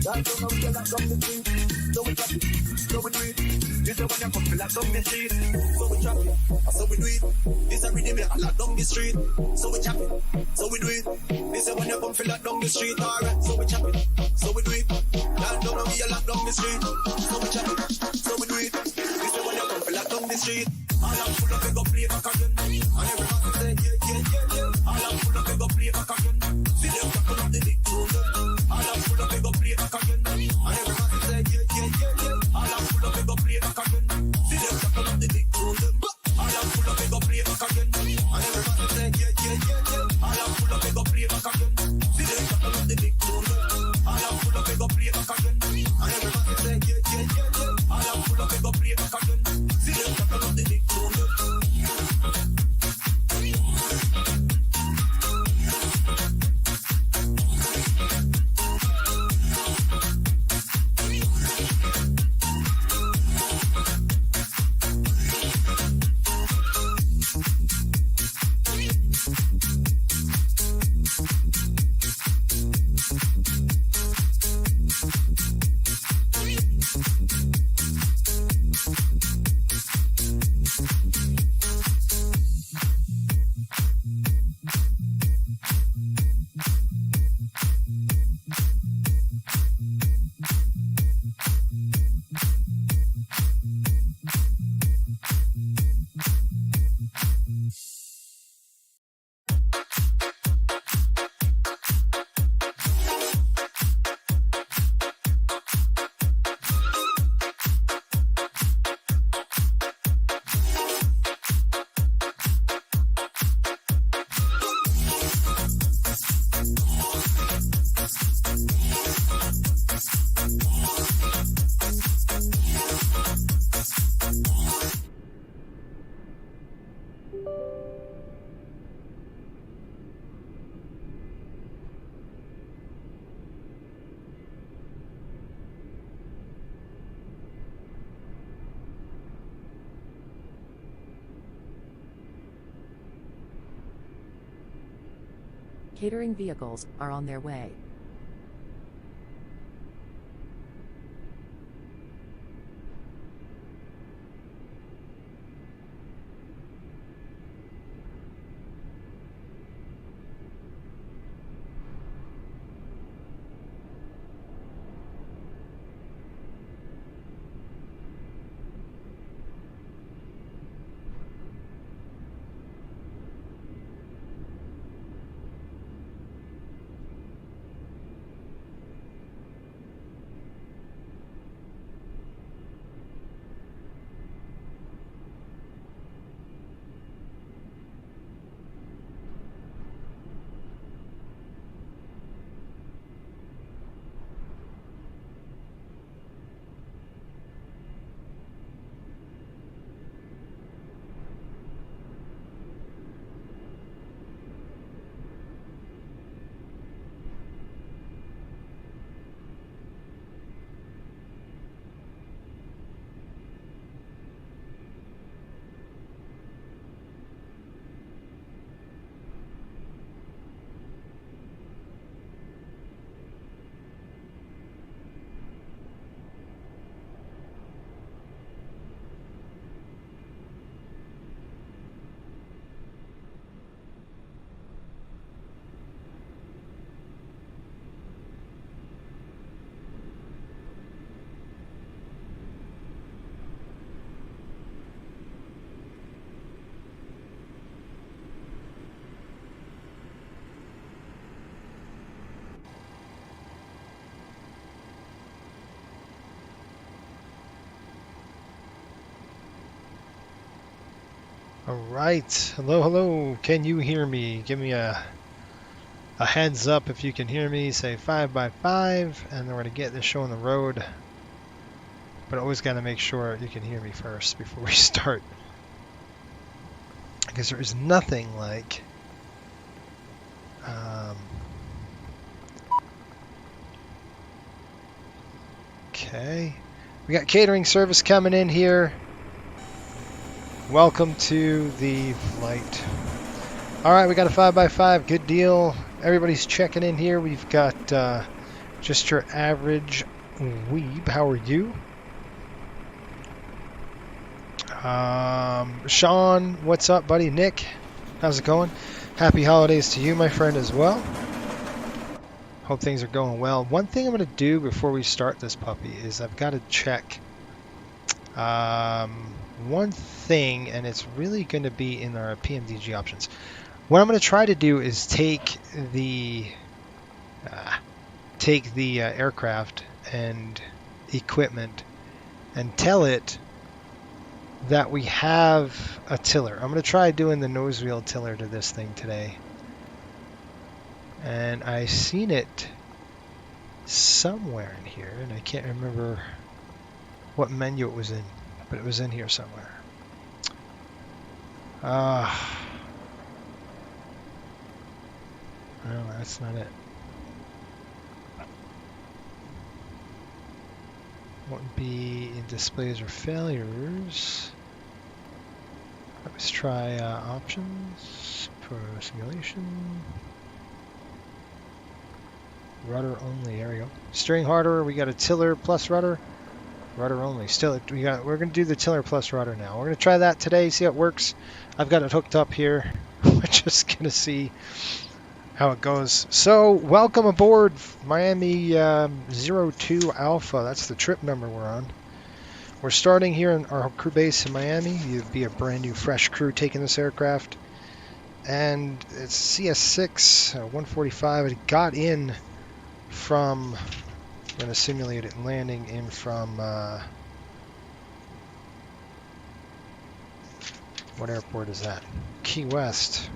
That don't know we lock down the street. So we chop it, so we do it. This is when you come to lock down the street. So we chop it, so we do it. This is rhythm I lock down the street. So we chop it, so we do it. This is when you come to lock down the street. Alright, so we chop it, so we do it. That don't know we lock down the street. So we chop it, so we do it. This is when you come to lock down the street. All I'm full of go play back again. And everybody say yeah. All I'm full of go play back again. See them tackle up the big tune. All I'm full of go play back again. And everybody say yeah. All I'm full of go play back again. See them tackle up the big tune. All I'm full of go play back again. And everybody say yeah. All I'm full of go play back again. See them tackle up the big tune. All I'm full of go play back again. And everybody say yeah. All I'm full of go play back again. See them tackle up the big tune. Catering vehicles are on their way. All right. Hello, hello. Can you hear me? Give me a heads up if you can hear me. Say 5x5, and then we're going to get this show on the road. But always got to make sure you can hear me first before we start. Because there is nothing like okay. We got catering service coming in here. Welcome to the flight. All right, we got a 5x5. Good deal. Everybody's checking in here. We've got Just your average weeb. How are you? Sean, what's up, buddy? Nick, how's it going? Happy holidays to you, my friend, as well. Hope things are going well. One thing I'm going to do before we start this puppy is I've got to check one thing, and it's really going to be in our PMDG options. What I'm going to try to do is take the aircraft and equipment and tell it that we have a tiller. I'm going to try doing the nose wheel tiller to this thing today. And I seen it somewhere in here, and I can't remember what menu it was in, but it was in here somewhere. No, that's not it. Won't be in displays or failures. Let's try options for simulation. Rudder only. There we go. Steering hardware. We got a tiller plus rudder. Rudder only. Still, we're going to do the tiller plus rudder now. We're going to try that today. See how it works. I've got it hooked up here. We're just going to see how it goes. So, welcome aboard Miami-02 Alpha. That's the trip number we're on. We're starting here in our crew base in Miami. You'd be a brand new, fresh crew taking this aircraft. And it's CS6 145. It got in from, I'm going to simulate it landing in from, what airport is that? Key West.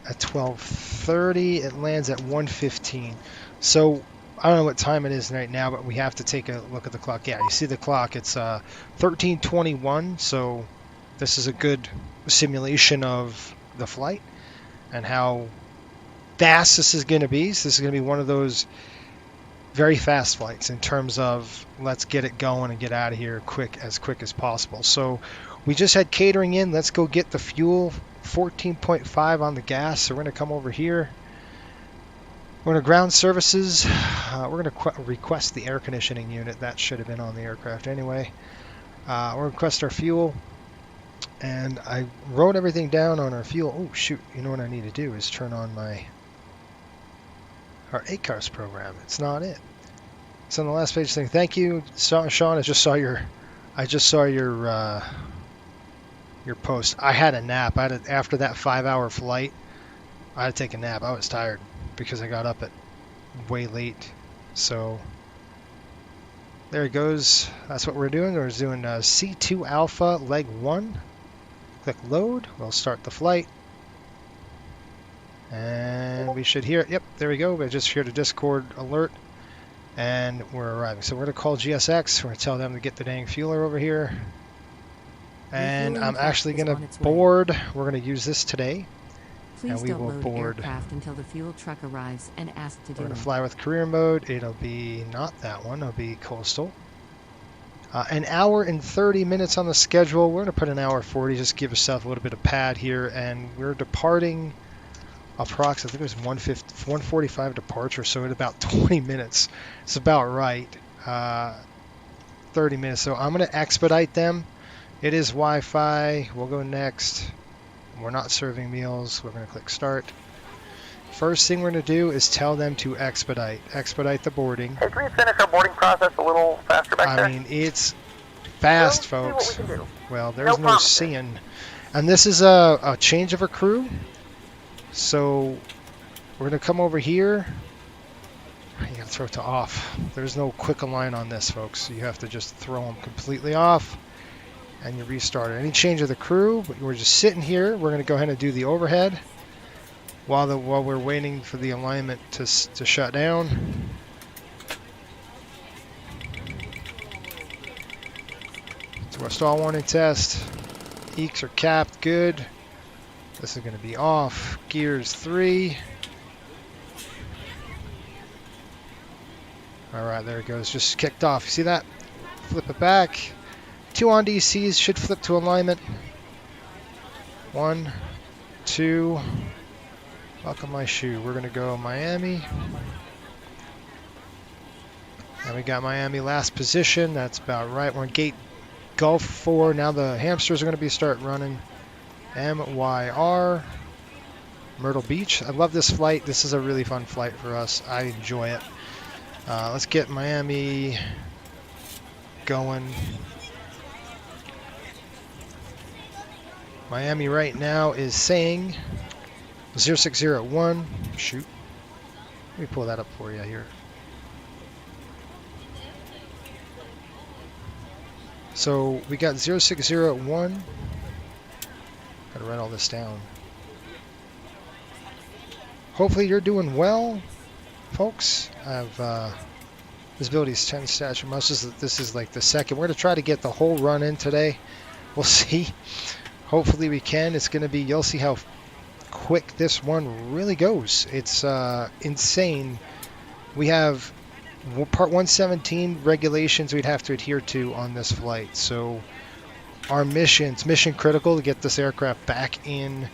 At 12:30, it lands at 1:15. So I don't know what time it is right now, but we have to take a look at the clock. Yeah, you see the clock. It's 13:21. So this is a good simulation of the flight and how fast this is going to be. So this is going to be one of those very fast flights in terms of let's get it going and get out of here quick as possible. So we just had catering in. Let's go get the fuel. 14.5 on the gas. So we're going to come over here. We're going to ground services. We're going to request the air conditioning unit. That should have been on the aircraft anyway. We're going to request our fuel. And I wrote everything down on our fuel. Oh, shoot. You know what I need to do is turn on our ACARS program. It's not it. It's on the last page thing. Thank you, Sean. I just saw your post. I had a nap. After that 5-hour flight, I had to take a nap. I was tired because I got up at way late. So there it goes. That's what we're doing. We're doing C2 Alpha leg 1. Click load. We'll start the flight. And we should hear it. Yep, there we go. We just heard a Discord alert. And we're arriving. So we're going to call GSX. We're going to tell them to get the dang fueler over here. And I'm actually going to board. We're going to use this today. Please and we don't will load board aircraft until the fuel truck arrives and ask to do We're going it. to fly with career mode. It'll be not that one. It'll be coastal. An hour and 30 minutes on the schedule. We're going to put an hour 40. Just give yourself a little bit of pad here. And we're departing approximately, I think it was 1:45 departure. So in about 20 minutes. It's about right. 30 minutes. So I'm going to expedite them. It is Wi-Fi. We'll go next. We're not serving meals. We're going to click start. First thing we're going to do is tell them to expedite the boarding. Hey, can we finish our boarding process a little faster back there? I mean, it's fast, We'll see folks. what we can do. Well, there's no promises. seeing. And this is a change of a crew. So we're going to come over here. You got to throw it to off. There's no quick align on this, folks. You have to just throw them completely off. And you restart it. Any change of the crew, but we're just sitting here. We're going to go ahead and do the overhead while we're waiting for the alignment to shut down. So our stall warning test. Eeks are capped, good. This is going to be off. Gears 3. All right, there it goes. Just kicked off. You see that? Flip it back. 2 on DCs should flip to alignment. 1, 2, Buckle my shoe. We're gonna go Miami. And we got Miami last position. That's about right. We're on gate Gulf 4. Now the hamsters are gonna be start running. MYR. Myrtle Beach. I love this flight. This is a really fun flight for us. I enjoy it. Let's get Miami going. Miami right now is saying 0601. Shoot. Let me pull that up for you here. So we got 0601. Gotta write all this down. Hopefully you're doing well, folks. I've visibility is 10 stature. This is like the second. We're gonna try to get the whole run in today. We'll see. Hopefully we can. It's gonna be. You'll see how quick this one really goes. It's insane. We have Part 117 regulations we'd have to adhere to on this flight. So our mission critical to get this aircraft back in.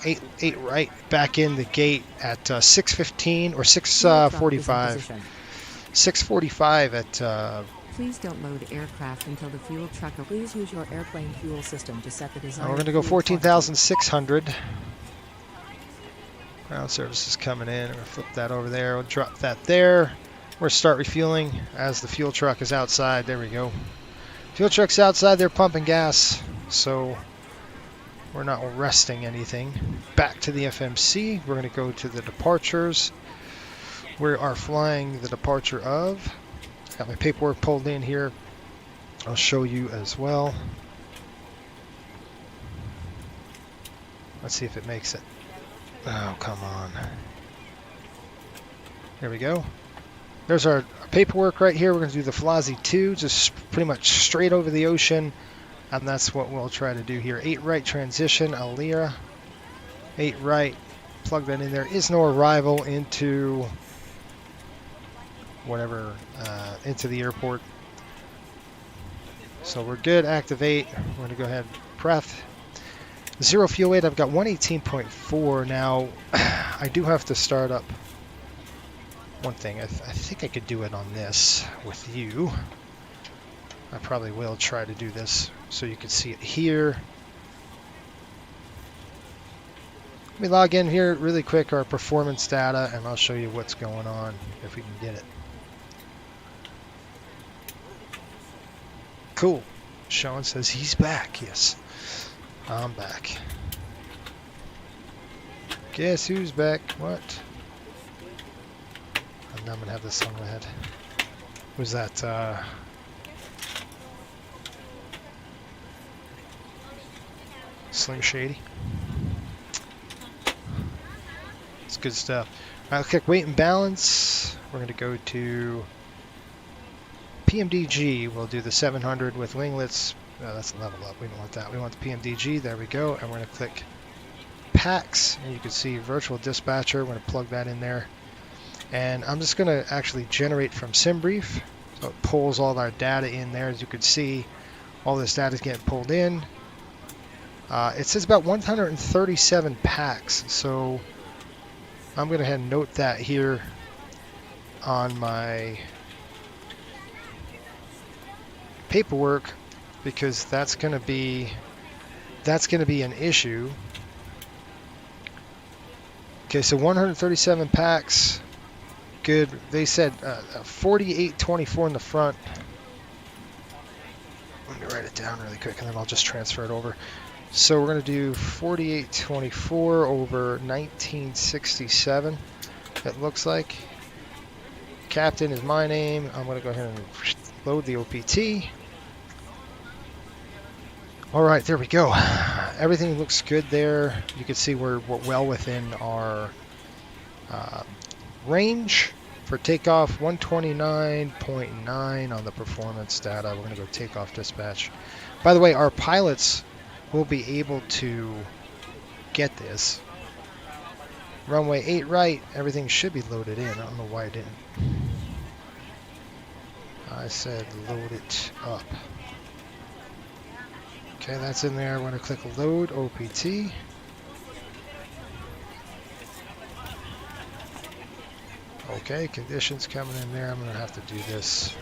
8 right, back in the gate at 6:15 or 6:45. 6:45 at. Please don't load aircraft until the fuel truck. Please use your airplane fuel system to set the desired. We're going to go 14,600. Ground service is coming in. We're going to flip that over there. We'll drop that there. We're going to start refueling as the fuel truck is outside. There we go. Fuel truck's outside. They're pumping gas. So we're not resting anything. Back to the FMC. We're going to go to the departures. We are flying the departure of. Got my paperwork pulled in here. I'll show you as well. Let's see if it makes it. Oh, come on. There we go. There's our paperwork right here. We're going to do the Flazzi 2, just pretty much straight over the ocean. And that's what we'll try to do here. 8 right transition, Alira. 8 right. Plug that in. There is no arrival into whatever, into the airport. So we're good. Activate. We're going to go ahead and pref. 0 fuel weight. I've got 118.4 now. I do have to start up one thing. I think I could do it on this with you. I probably will try to do this so you can see it here. Let me log in here really quick, our performance data, and I'll show you what's going on if we can get it. Cool. Sean says he's back. Yes, I'm back. Guess who's back? What? I'm not gonna have this on my head. Who's that? Slim Shady. It's good stuff. I'll click weight and balance. We're going to go to PMDG. We'll do the 700 with winglets. Oh, that's a level up. We don't want that. We want the PMDG. There we go. And we're going to click PAX. And you can see virtual dispatcher. We're going to plug that in there. And I'm just going to actually generate from SimBrief. So it pulls all our data in there. As you can see, all this data is getting pulled in. It says about 137 packs, so I'm going to ahead and note that here on my paperwork because that's going to be an issue. Okay, so 137 packs, good. They said 4824 in the front. Let me write it down really quick, and then I'll just transfer it over. So we're going to do 4824 over 1967, it looks like. Captain is my name. I'm going to go ahead and load the OPT. All right, there we go. Everything looks good there. You can see we're well within our range for takeoff. 129.9 on the performance data. We're going to go takeoff dispatch. By the way, our pilots will be able to get this. Runway 8 right, everything should be loaded in. I don't know why I didn't. I said load it up. Okay, that's in there. I'm going to click load OPT. Okay, conditions coming in there. I'm going to have to do this.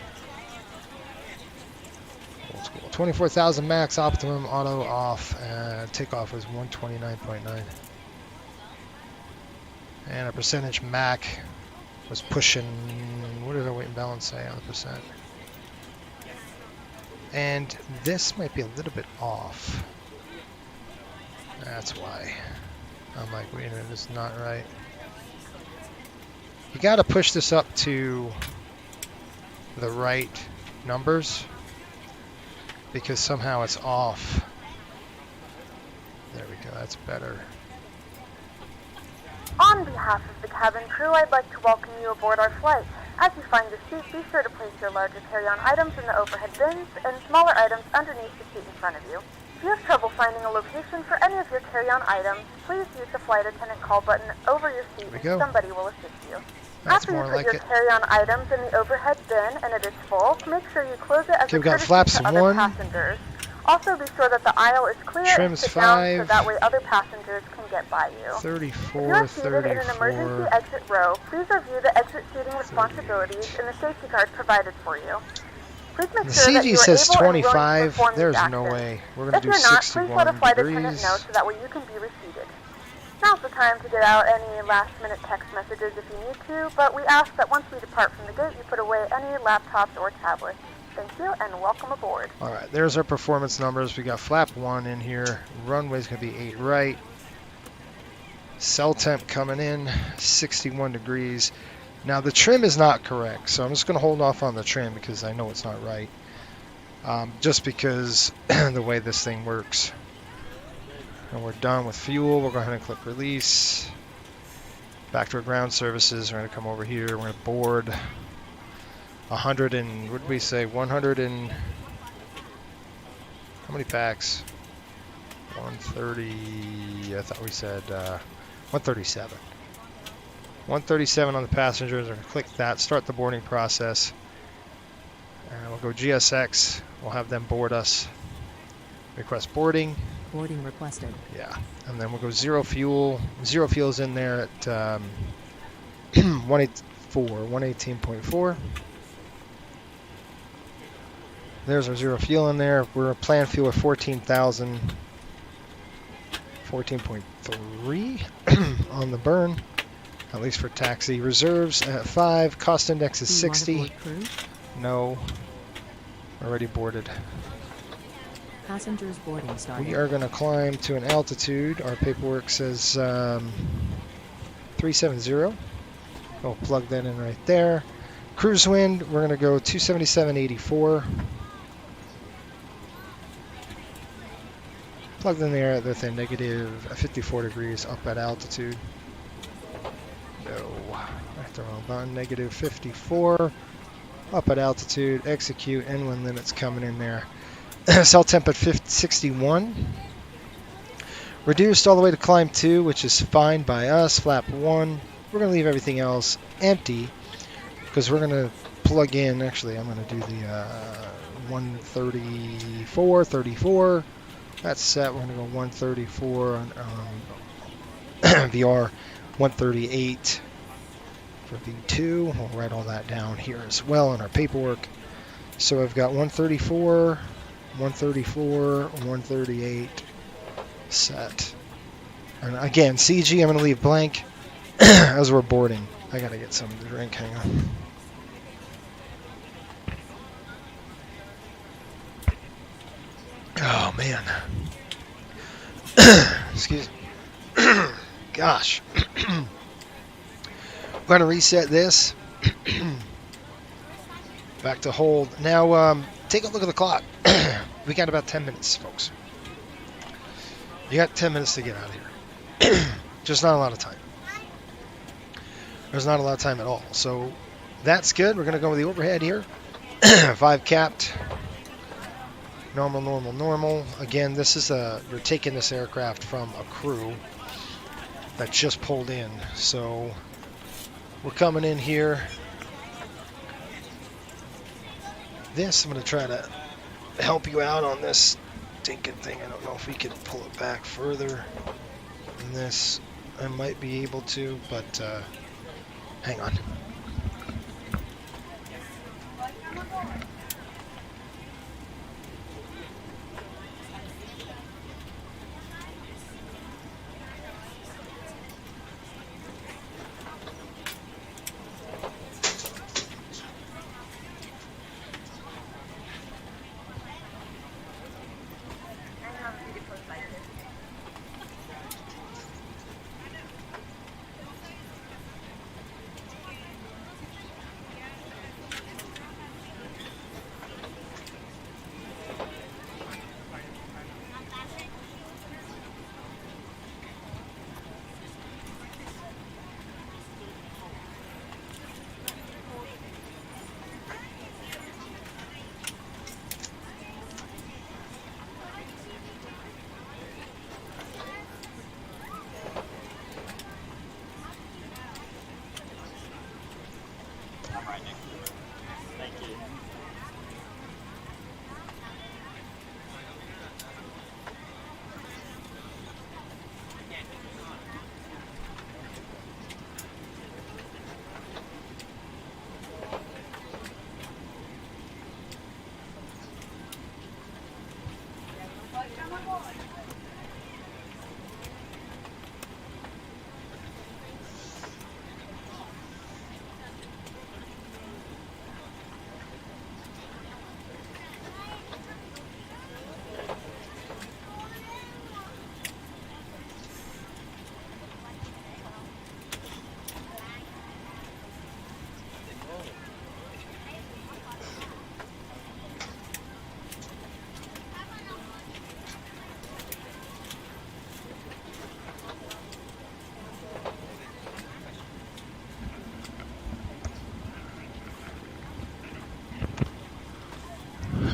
Old school. 24,000 max, optimum, auto off, and takeoff was 129.9. And a percentage Mac was pushing, what did our weight and balance say on the percent? And this might be a little bit off. That's why. I'm like, wait a minute, this is not right. You got to push this up to the right numbers because somehow it's off. There we go, that's better. On behalf of the cabin crew, I'd like to welcome you aboard our flight. As you find your seat, be sure to place your larger carry-on items in the overhead bins and smaller items underneath the seat in front of you. If you have trouble finding a location for any of your carry-on items, please use the flight attendant call button over your seat and somebody will assist you. That's After you more put like your it. carry-on items in the overhead bin and it is full, make sure you close it as Okay, a we've got courtesy flaps to other 1. passengers. Also be sure that the aisle is clear and Trims sit down 5. so that way other passengers can get by you. 34, If you are seated in an emergency 34. exit row, please review the exit seating responsibilities and the safety card provided for you. Please make The sure that you CG are says able and willing to 25. perform There's these no actions. way. We're going If to do you're not, please let a 61 flight attendant degrees. know so that way you can be reseated. Now's the time to get out any last-minute text messages if you need to, but we ask that once we depart from the gate, you put away any laptops or tablets. Thank you, and welcome aboard. All right, there's our performance numbers. We got flap 1 in here. Runway's going to be 8 right. Cell temp coming in, 61 degrees. Now, the trim is not correct, so I'm just going to hold off on the trim because I know it's not right. Just because the way this thing works. And we're done with fuel. We'll go ahead and click release. Back to our ground services. We're going to come over here. We're going to board 100 and, what did we say, 100 and, how many packs? 130, I thought we said 137. 137 on the passengers. We're going to click that, start the boarding process. And we'll go GSX. We'll have them board us. Request boarding. Boarding requested. Yeah, and then we'll go zero fuel. Zero fuel's in there at 118.4. There's our zero fuel in there. We're a planned fuel of 14,000. 14.3 on the burn, at least for taxi. Reserves at 5. Cost index is Do you want to 60. board crew? No, already boarded. Passengers boarding started. We are going to climb to an altitude. Our paperwork says 370. We'll plug that in right there. Cruise wind, we're going to go 277.84. Plugged in there within negative 54 degrees up at altitude. No, that's the wrong button. Negative 54 up at altitude. Execute. Inland limits coming in there. Cell temp at 61. Reduced all the way to climb 2, which is fine by us. Flap 1. We're going to leave everything else empty because we're going to plug in. Actually, I'm going to do the 134, 34. That's set. We're going to go 134 on VR, 138 for V2. We'll write all that down here as well in our paperwork. So I've got 134. 134, 138, set. And again, CG I'm going to leave blank as we're boarding. I got to get something to drink, hang on. Oh, man. Excuse me. Gosh. I'm going to reset this. Back to hold. Now, take a look at the clock. We got about 10 minutes, folks. You got 10 minutes to get out of here. Just not a lot of time. There's not a lot of time at all. So that's good. We're going to go with the overhead here. 5 capped. Normal, normal, normal. Again, this is you're taking this aircraft from a crew that just pulled in. So we're coming in here. I'm going to try to help you out on this stinking thing. I don't know if we can pull it back further than this. I might be able to, but hang on.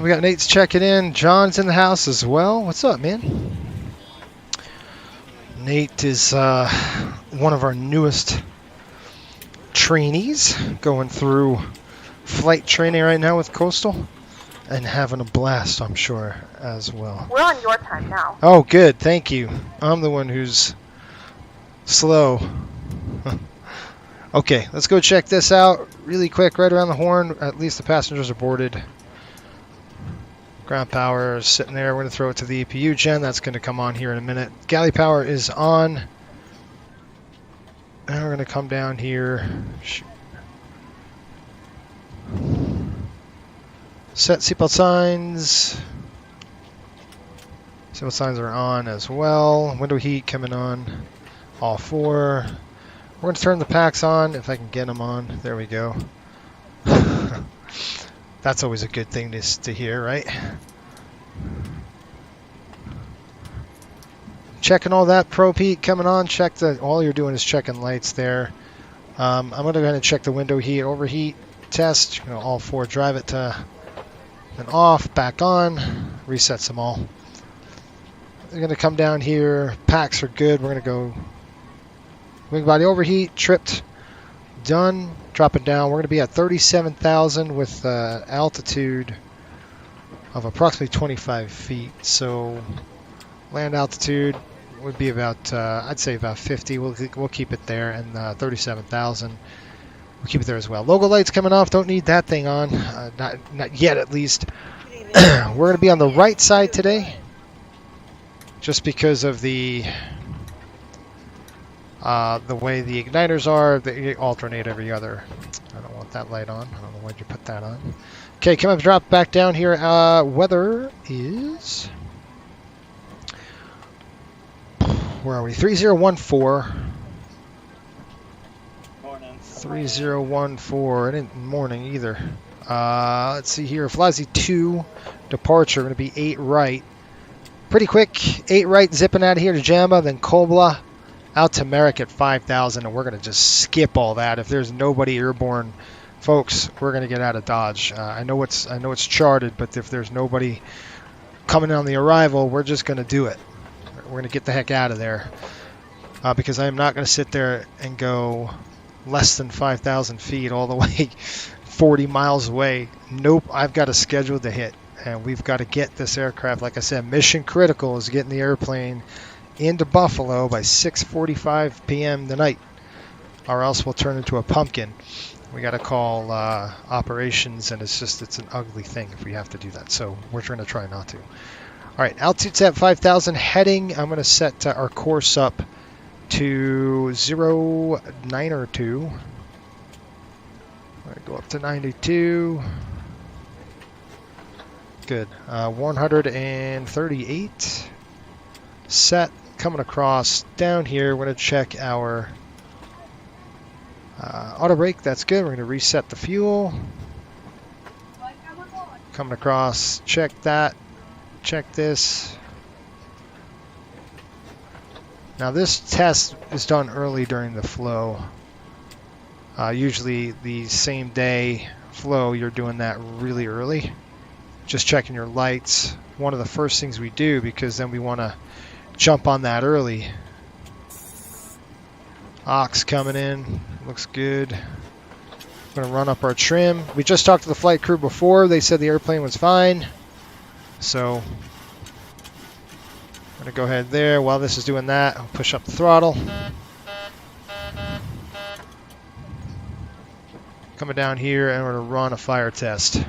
We got Nate's checking in. John's in the house as well. What's up, man? Nate is one of our newest trainees going through flight training right now with Coastal and having a blast, I'm sure, as well. We're on your time now. Oh, good. Thank you. I'm the one who's slow. Okay, let's go check this out really quick. Right around the horn. At least the passengers are boarded. Ground power is sitting there. We're going to throw it to the EPU gen. That's going to come on here in a minute. Galley power is on. And we're going to come down here. Shoot. Set seatbelt signs. Seatbelt signs are on as well. Window heat coming on. All four. We're going to turn the packs on if I can get them on. There we go. That's always a good thing to hear, right? Checking all that probe heat coming on. Check the. All you're doing is checking lights there. I'm going to go ahead and check the window heat, overheat test. All four, drive it to an off, back on, resets them all. They're going to come down here. Packs are good. We're going to go wing body overheat, tripped, done. Dropping down. We're going to be at 37,000 with altitude of approximately 25 feet. So land altitude would be about, I'd say about 50. We'll keep it there, and 37,000. We'll keep it there as well. Logo lights coming off. Don't need that thing on. Not yet, at least. We're going to be on the right side today, just because of the way the igniters are. They alternate every other. I don't want that light on. I don't know why'd you put that on. Okay, come up, drop back down here. Weather is, where are we? 3014. 3014. It ain't morning either. Let's see here. Flazzy 2 departure. Going to be 8 right. Pretty quick. 8 right zipping out of here to Jamba, then Kobla out to Merrick at 5,000, and we're going to just skip all that. If there's nobody airborne, folks, we're going to get out of Dodge. I know it's charted, but if there's nobody coming on the arrival, we're just going to do it. We're going to get the heck out of there, because I am not going to sit there and go less than 5,000 feet all the way 40 miles away. Nope, I've got a schedule to hit, and we've got to get this aircraft. Like I said, mission critical is getting the airplane into Buffalo by 6:45 p.m. tonight, or else we'll turn into a pumpkin. We got to call operations, and it's an ugly thing if we have to do that. So we're going to try not to. All right, altitude's at 5,000. Heading, I'm going to set our course up to 092. I'm going to go up to 92. Good. 138. Set. Coming across down here, we're going to check our auto brake. That's good. We're going to reset the fuel. Coming across, check that. Check this. Now this test is done early during the flow. Usually the same day flow, you're doing that really early. Just checking your lights. One of the first things we do, because then we want to jump on that early. Ox coming in. Looks good. Going to run up our trim. We just talked to the flight crew before. They said the airplane was fine. So I'm going to go ahead there. While this is doing that, I'll push up the throttle. Coming down here, and we're going to run a fire test.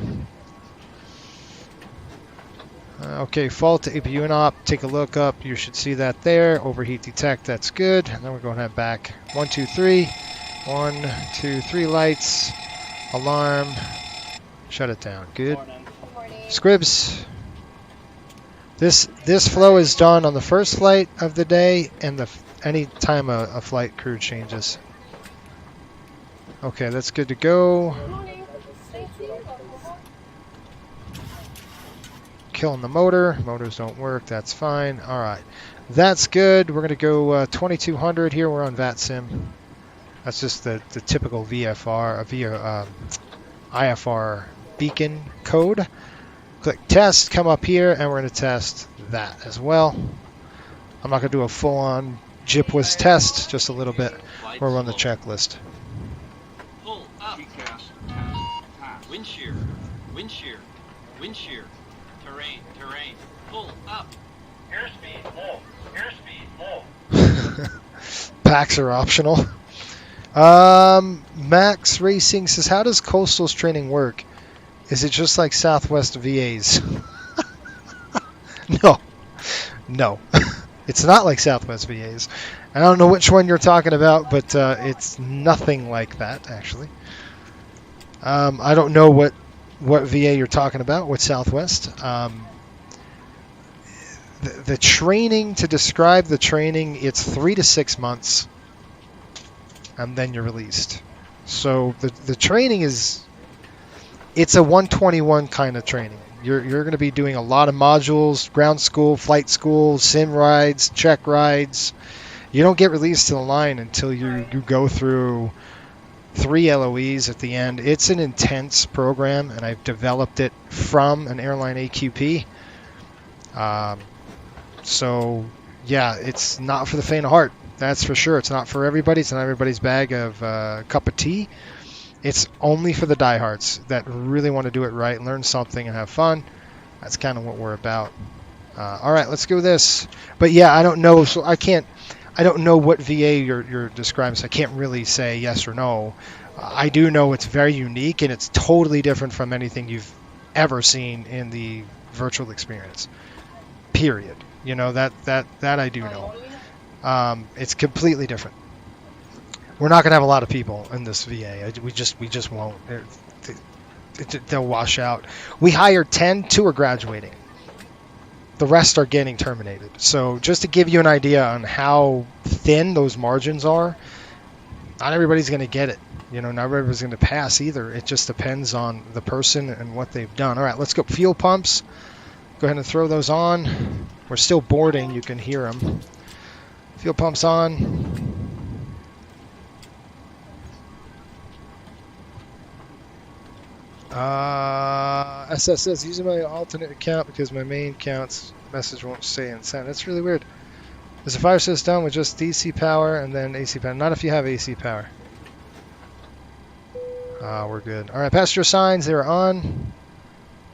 Okay, fault to APU and op. Take a look up. You should see that there. Overheat detect. That's good. And then we're going to head back. 1, 2, 3. 1, 2, 3 lights. Alarm. Shut it down. Good. Squibs. This flow is done on the first flight of the day and any time a flight crew changes. Okay, that's good to go. Killing the motor. Motors don't work. That's fine. All right. That's good. We're going to go 2200 here. We're on VATSIM. That's just the typical VFR, IFR beacon code. Click test, come up here, and we're going to test that as well. I'm not going to do a full-on GIPWIS test, just a little bit. We'll run the checklist. Pull up. Wind shear. Wind shear. Wind shear. Terrain. Terrain. Pull up. Airspeed full. Airspeed full. Packs are optional. Max Racing says, how does Coastal's training work? Is it just like Southwest VA's? No. It's not like Southwest VA's. I don't know which one you're talking about, but it's nothing like that, actually. I don't know what VA you're talking about, what Southwest. The training, to describe the training, it's 3 to 6 months, and then you're released. So the training is, it's a 121 kind of training. You're going to be doing a lot of modules, ground school, flight school, sim rides, check rides. You don't get released to the line until you go through 3 LOEs at the end. It's an intense program, and I've developed it from an airline AQP. So, yeah, it's not for the faint of heart. That's for sure. It's not for everybody. It's not everybody's bag of cup of tea. It's only for the diehards that really want to do it right, learn something, and have fun. That's kind of what we're about. All right, let's go with this. But yeah, I don't know. So I don't know what VA you're describing. So I can't really say yes or no. I do know it's very unique, and it's totally different from anything you've ever seen in the virtual experience. Period. You know, that I do know. It's completely different. We're not going to have a lot of people in this VA. We just won't. They'll wash out. We hired 10, 2 are graduating. The rest are getting terminated. So just to give you an idea on how thin those margins are, not everybody's going to get it. You know, not everybody's going to pass either. It just depends on the person and what they've done. All right, let's go. Fuel pumps. Go ahead and throw those on. We're still boarding. You can hear them. Fuel pumps on. SS says, using my alternate account because my main account's message won't stay in send. That's really weird. Is the fire system with just DC power and then AC power? Not if you have AC power. We're good. All right, passenger signs, they're on.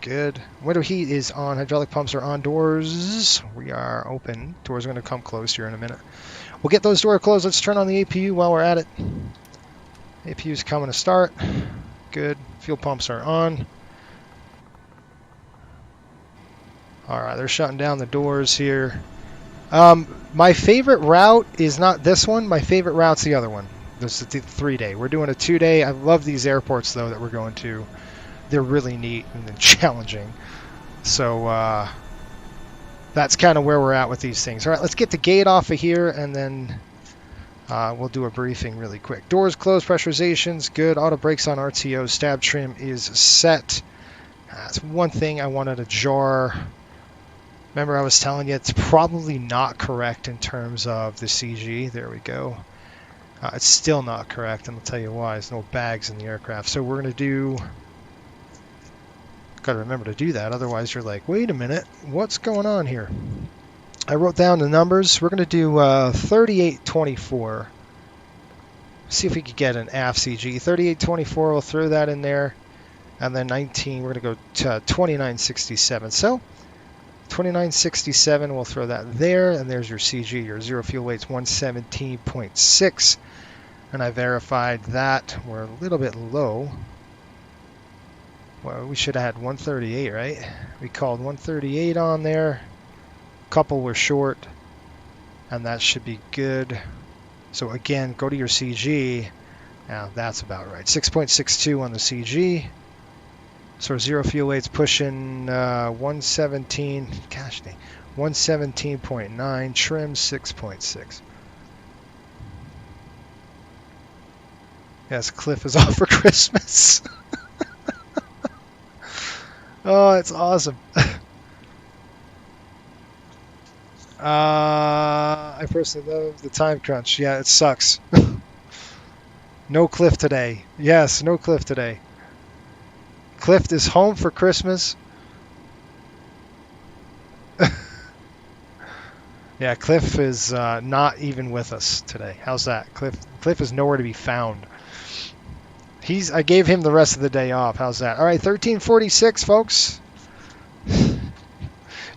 Good. Window heat is on. Hydraulic pumps are on. Doors, we are open. Doors are going to come close here in a minute. We'll get those doors closed. Let's turn on the APU while we're at it. APU's coming to start. Good. Fuel pumps are on. All right, they're shutting down the doors here. My favorite route is not this one. My favorite route's the other one. This is the 3-day. We're doing a 2-day. I love these airports, though, that we're going to. They're really neat and challenging. So that's kind of where we're at with these things. All right, let's get the gate off of here, and then we'll do a briefing really quick. Doors closed, pressurization's good. Auto brakes on RTO. Stab trim is set. That's one thing I wanted to jar. Remember I was telling you it's probably not correct in terms of the CG. There we go. It's still not correct, and I'll tell you why. There's no bags in the aircraft. So we're going to do... Got to remember to do that, otherwise you're like, wait a minute, what's going on here? I wrote down the numbers. We're going to do 3824. See if we could get an AF CG. 3824, we'll throw that in there. And then 19, we're going to go to 2967. So 2967, we'll throw that there, and there's your CG. Your zero fuel weight's 117.6. And I verified that. We're a little bit low. Well, we should have had 138, right? We called 138 on there. A couple were short, and that should be good. So again, go to your CG. Now that's about right. 6.62 on the CG. So our zero fuel weight's pushing 117. Gosh dang, 117.9. Trim 6.6. Yes, Cliff is off for Christmas. Oh, it's awesome. I personally love the time crunch. Yeah, it sucks. No Cliff today. Yes, no Cliff today. Cliff is home for Christmas. Yeah, Cliff is not even with us today. How's that? Cliff is nowhere to be found. I gave him the rest of the day off. How's that? All right, 1346, folks.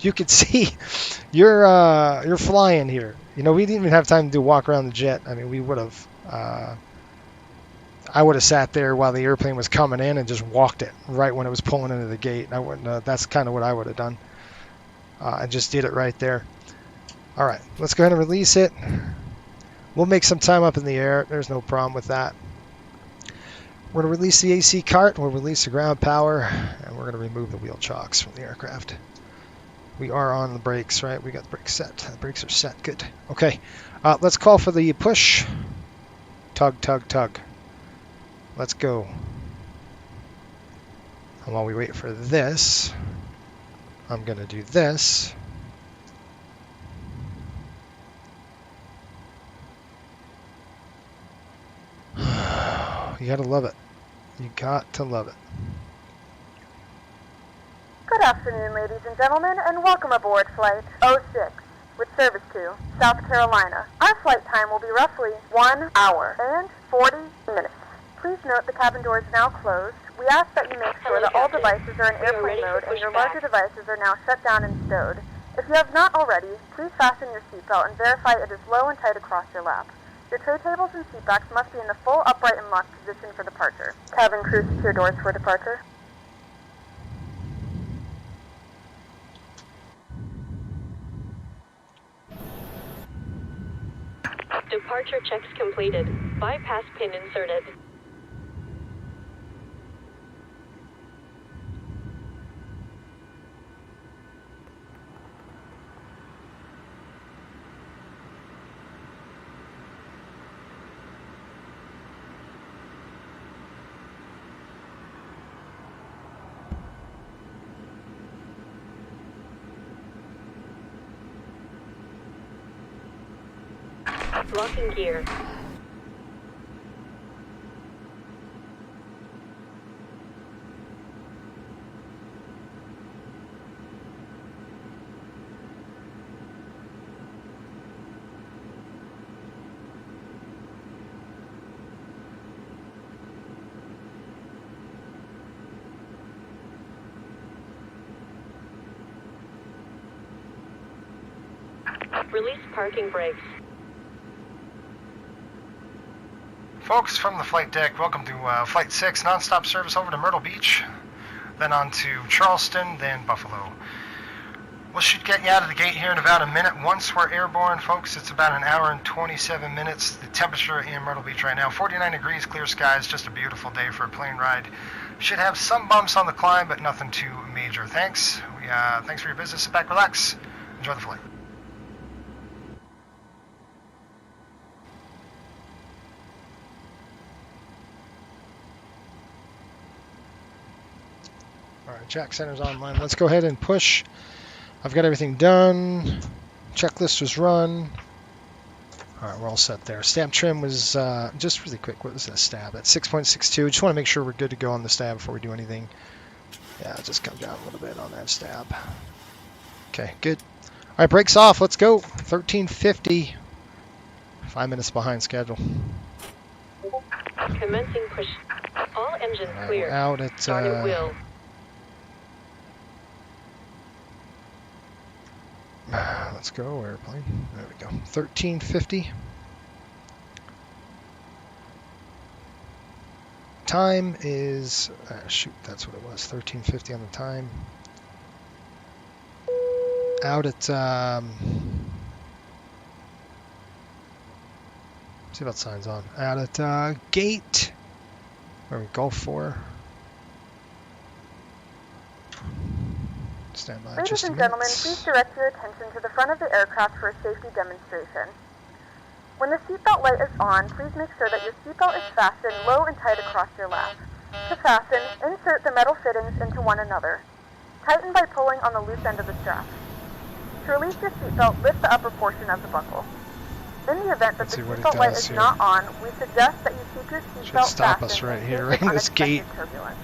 You can see you're flying here. You know, we didn't even have time to do a walk around the jet. I mean, we would have. I would have sat there while the airplane was coming in and just walked it right when it was pulling into the gate. I wouldn't. That's kind of what I would have done. I just did it right there. All right, let's go ahead and release it. We'll make some time up in the air. There's no problem with that. We're going to release the AC cart. We'll release the ground power, and we're going to remove the wheel chocks from the aircraft. We are on the brakes, right? We got the brakes set. The brakes are set. Good. Okay. Let's call for the push. Tug, tug, tug. Let's go. And while we wait for this, I'm going to do this. You gotta love it. You got to love it. Good afternoon, ladies and gentlemen, and welcome aboard Flight 06 with service to South Carolina. Our flight time will be roughly 1 hour and 40 minutes. Please note the cabin door is now closed. We ask that you make sure that all devices are in airplane mode and your larger devices are now shut down and stowed. If you have not already, please fasten your seatbelt and verify it is low and tight across your lap. Your tray tables and seat backs must be in the full upright and locked position for departure. Cabin crew, secure doors for departure. Departure checks completed. Bypass pin inserted. Locking gear. Release parking brakes. Folks from the flight deck, welcome to Flight 6, non-stop service over to Myrtle Beach, then on to Charleston, then Buffalo. We should get you out of the gate here in about a minute. Once we're airborne, folks, it's about an hour and 27 minutes. The temperature in Myrtle Beach right now, 49 degrees, clear skies, just a beautiful day for a plane ride. Should have some bumps on the climb, but nothing too major. Thanks. Thanks for your business. Sit back, relax, enjoy the flight. Alright, Jack Center's online. Let's go ahead and push. I've got everything done. Checklist was run. Alright, we're all set there. Stab trim was, just really quick, what was that stab? At 6.62. Just want to make sure we're good to go on the stab before we do anything. Yeah, just come down a little bit on that stab. Okay, good. Alright, brakes off. Let's go. 1350. 5 minutes behind schedule. Commencing push. All engines clear. We're out at, Starting wheel. Let's go, airplane. There we go. 1350. Time is, shoot, that's what it was. 1350 on the time. Out at, see about signs on. Out at gate, where we Gulf 4. Stand by. Ladies and gentlemen, please direct your attention to the front of the aircraft for a safety demonstration. When the seatbelt light is on, please make sure that your seatbelt is fastened low and tight across your lap. To fasten, insert the metal fittings into one another. Tighten by pulling on the loose end of the strap. To release your seatbelt, lift the upper portion of the buckle. In the event that the seatbelt light is not on, we suggest that you keep your seatbelt fastened stop us right here, right in this gate. Turbulence.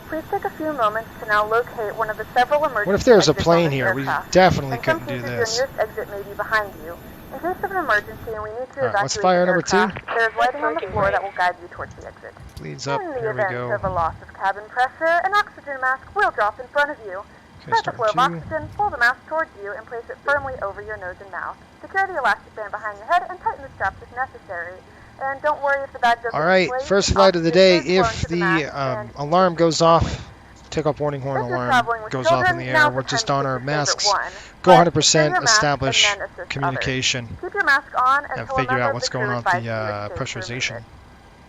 Please take a few moments to now locate one of the several emergency What if there's a exits on plane this here? We aircraft. definitely In some couldn't do cases, this. your nearest exit may be behind you. In case of an emergency and we need to All right, let's evacuate fire the number 2. aircraft, there is lighting on the floor that will guide you towards the exit. Leads up. In the Here we event go. of a loss of cabin pressure, an oxygen mask will drop in front of you. Okay, Start the flow of starting 2. oxygen, pull the mask towards you, and place it firmly over your nose and mouth. Secure the elastic band behind your head and tighten the straps if necessary. And don't worry if the bag doesn't All right, inflate. first flight of the day. Oxygen is flowing If to the the mask and alarm goes off, takeoff warning horn if you're alarm traveling with goes off in children, the now's air. the We're time just to on pick our your favorite masks. one. Go But secure 100%, your mask establish and then assist communication, others. Keep your mask on and until a figure member out of what's the crew going on with advises the you it's safe to pressurization. remove it.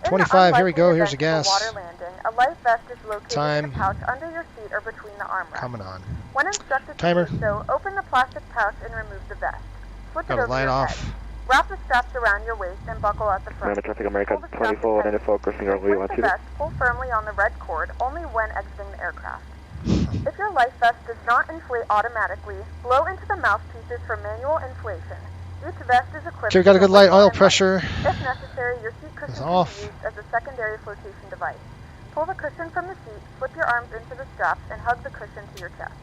In the 25, here we go. unlikely Here's the event of a gas. water landing, a life vest is located Time. in the pouch under your seat or between the armrests. Coming on. When instructed Timer. to do so, open the plastic pouch and remove the vest. Flip Got it a over light your off. head. Wrap the straps around your waist and buckle at the front. Miami Traffic America Pull the straps 24 tight. 94 crossing runway With the 12. vest, pull firmly on the red cord only when exiting the aircraft. If your life vest does not inflate automatically, blow into the mouthpieces for manual inflation. Each vest is equipped Okay, we got a with good light. whistle Oil and pressure If necessary, your seat cushion is can off. be used as a secondary flotation device. Pull the cushion from the seat, slip your arms into the straps, and hug the cushion to your chest.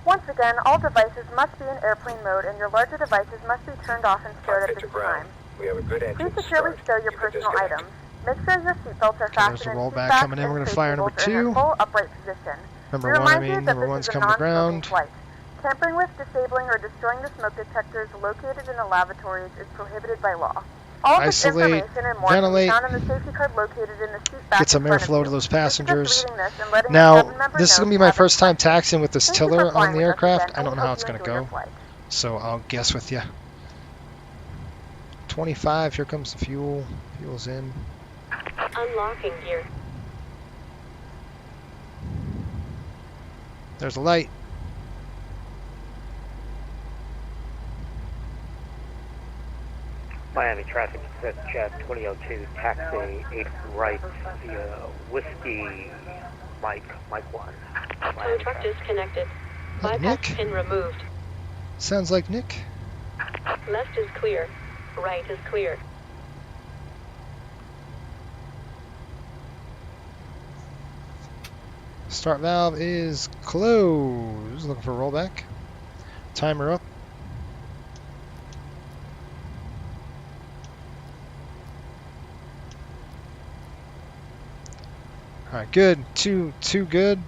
Once again, all devices must be in airplane mode and your larger devices must be turned off and stowed at this time. We have a good engine Please securely stow your personal items. Make sure your seatbelts are there's fastened the in rollback seat coming in. We're and gonna fire number safety bolts are in 2. a full upright position. Number We 1, I remind you mean. that Number this 1's is a coming to non-smoking ground. flight. Tampering with, disabling, or destroying the smoke detectors located in the lavatories is prohibited by law. All of this Isolate, information and more ventilate, can be found in the safety card located in the seat back get some in front of airflow you. to those This is just passengers. reading this and letting the Now, cabin member this is know going to be you my have first time it. taxiing with this Thank you for tiller on flying the with us aircraft. again, I and don't we know how hope it's you going to enjoy your go, flight. so I'll guess with you. 25, here comes the fuel. Fuel's in. Unlocking gear. There's a light. Miami traffic, jet 2002, taxi 8 right via Whiskey, Mike 1. Tow truck disconnected. That Bypass Nick? pin removed. Sounds like Nick. Left is clear. Right is clear. Start valve is closed. Looking for rollback. Timer up. Alright, good. Two good.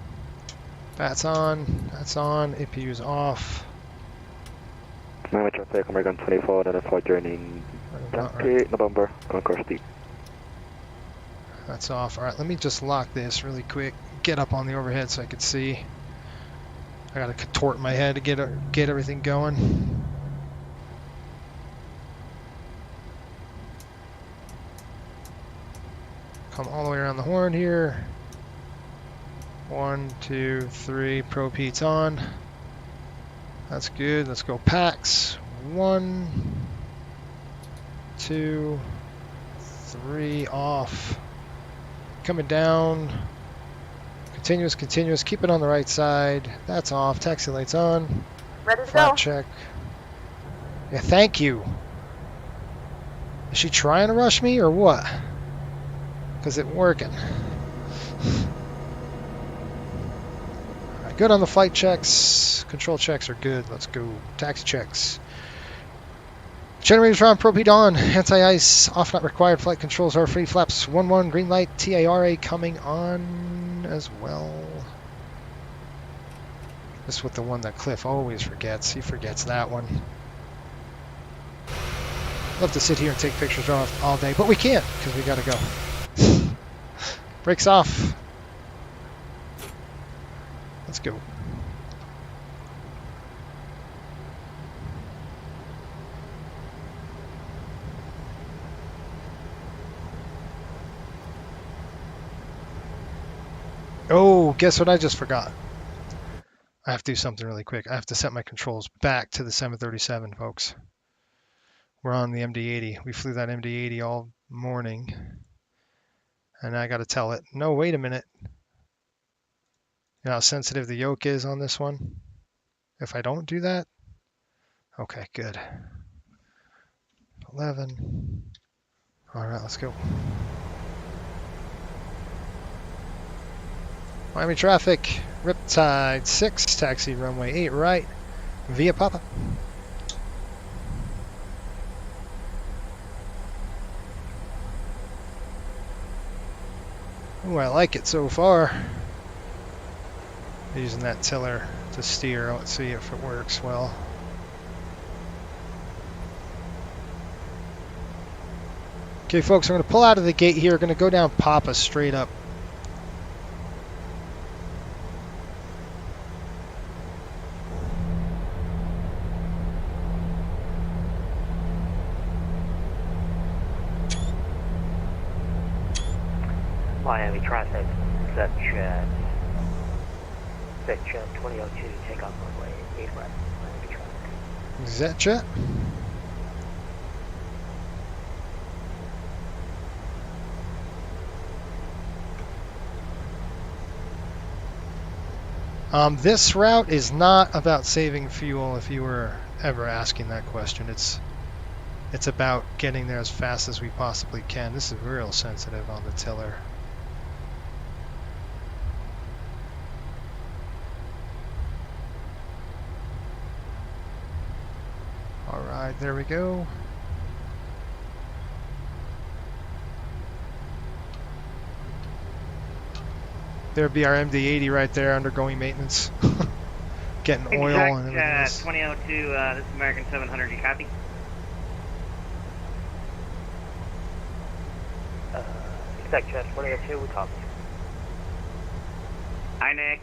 That's on. That's on. APU's off. Miami Traffic American 24 94 joining Alright, November, Concourse D. that's off. Alright, let me just lock this really quick. Get up on the overhead so I can see. I gotta contort my head to get everything going. Come all the way around the horn here. 1, 2, 3. Probe heat's on. That's good. Let's go packs. 1, 2, 3. Off. Coming down. Continuous, continuous. Keep it on the right side. That's off. Taxi lights on. Ready to Flap go. check. Yeah, thank you. Is she trying to rush me or what? Because it's working. Alright, good on the flight checks. Control checks are good. Let's go. Taxi checks. Generators on, probe on. Anti-ice, off not required. Flight controls are free. Flaps 1-1, green light. TARA coming on as well. This is with the one that Cliff always forgets. He forgets that one. Love to sit here and take pictures all day, but we can't because we gotta go. Brakes off. Let's go. Oh, guess what I just forgot? I have to do something really quick. I have to set my controls back to the 737, folks. We're on the MD-80. We flew that MD-80 all morning. And I got to tell it, no, wait a minute. You know how sensitive the yoke is on this one? If I don't do that? Okay, good. 11. All right, let's go. Miami traffic, Riptide 6, taxi runway 8 right, via Papa. Ooh, I like it so far. Using that tiller to steer. Let's see if it works well. Okay, folks, I'm going to pull out of the gate here. Going to go down Papa straight up. Miami traffic, Zjet 2002, takeoff runway 8 right, Miami traffic. Zjet? This route is not about saving fuel if you were ever asking that question. It's about getting there as fast as we possibly can. This is real sensitive on the tiller. Alright, there we go. There'd be our MD-80 right there undergoing maintenance. Getting oil and everything else. 2002, this is American 700, you copy? Exec Jet 2002, we copy. Hi, Nick.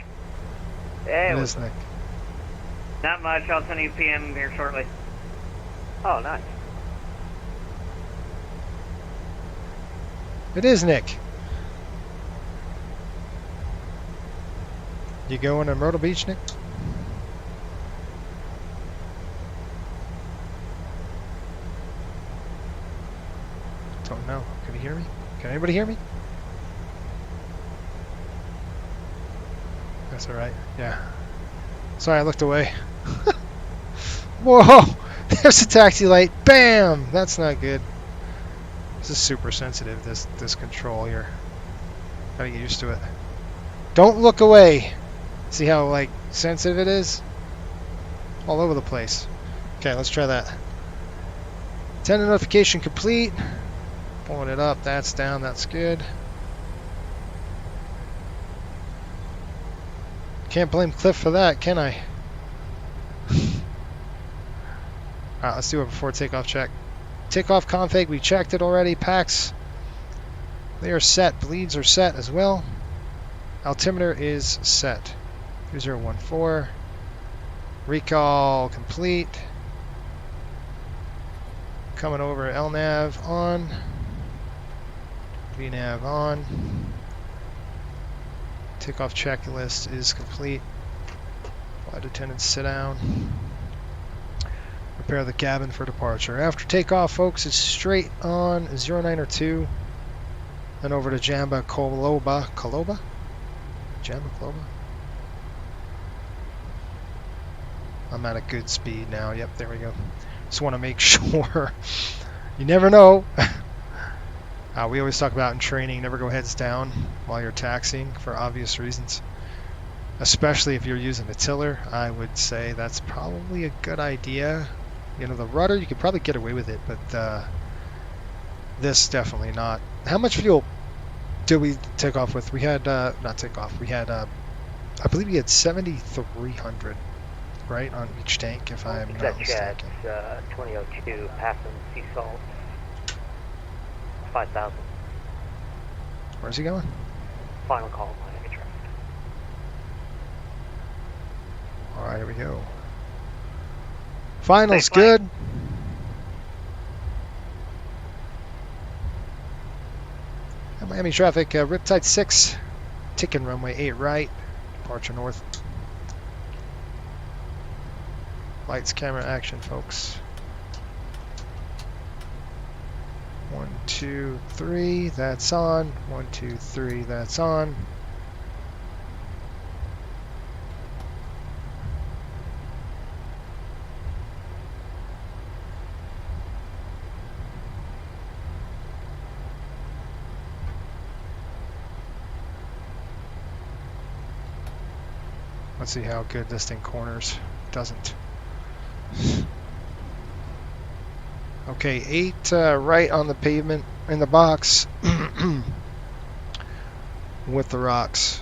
Hey, It is Nick. Not much, I'll send you PM here shortly. Oh, nice. It is Nick. You going to Myrtle Beach, Nick? Don't know. Can you hear me? Can anybody hear me? That's alright. Yeah. Sorry, I looked away. Whoa! There's a taxi light. Bam! That's not good. This is super sensitive, this control here. Gotta get used to it. Don't look away. See how, like, sensitive it is? All over the place. Okay, let's try that. Antenna notification complete. Pulling it up. That's down. That's good. Can't blame Cliff for that, can I? Alright, let's do a before takeoff check. Takeoff config, we checked it already. Packs, they are set. Bleeds are set as well. Altimeter is set. 3014. Recall complete. Coming over LNAV on. VNAV on. Takeoff checklist is complete. Flight attendants sit down. Prepare the cabin for departure. After takeoff, folks, it's straight on 0902. Then over to Jamba Koloba. Koloba? Jamba Koloba? I'm at a good speed now. Yep, there we go. Just want to make sure. You never know. We always talk about in training, never go heads down while you're taxiing for obvious reasons. Especially if you're using a tiller, I would say that's probably a good idea. You know, the rudder, you could probably get away with it, but this definitely not. How much fuel did we take off with? We had, not take off, we had, I believe we had 7,300, right, on each tank, if I'm not mistaken. 2002, passing sea salt, 5,000. Where's he going? Final call, Miami traffic. Alright, here we go. Final's good. Miami traffic, Riptide 6, ticking runway 8 right, departure north. Lights, camera, action, folks. 1, 2, 3, that's on. 1, 2, 3, that's on. Let's see how good this thing corners. Doesn't. Okay, 8 right on the pavement in the box with the rocks.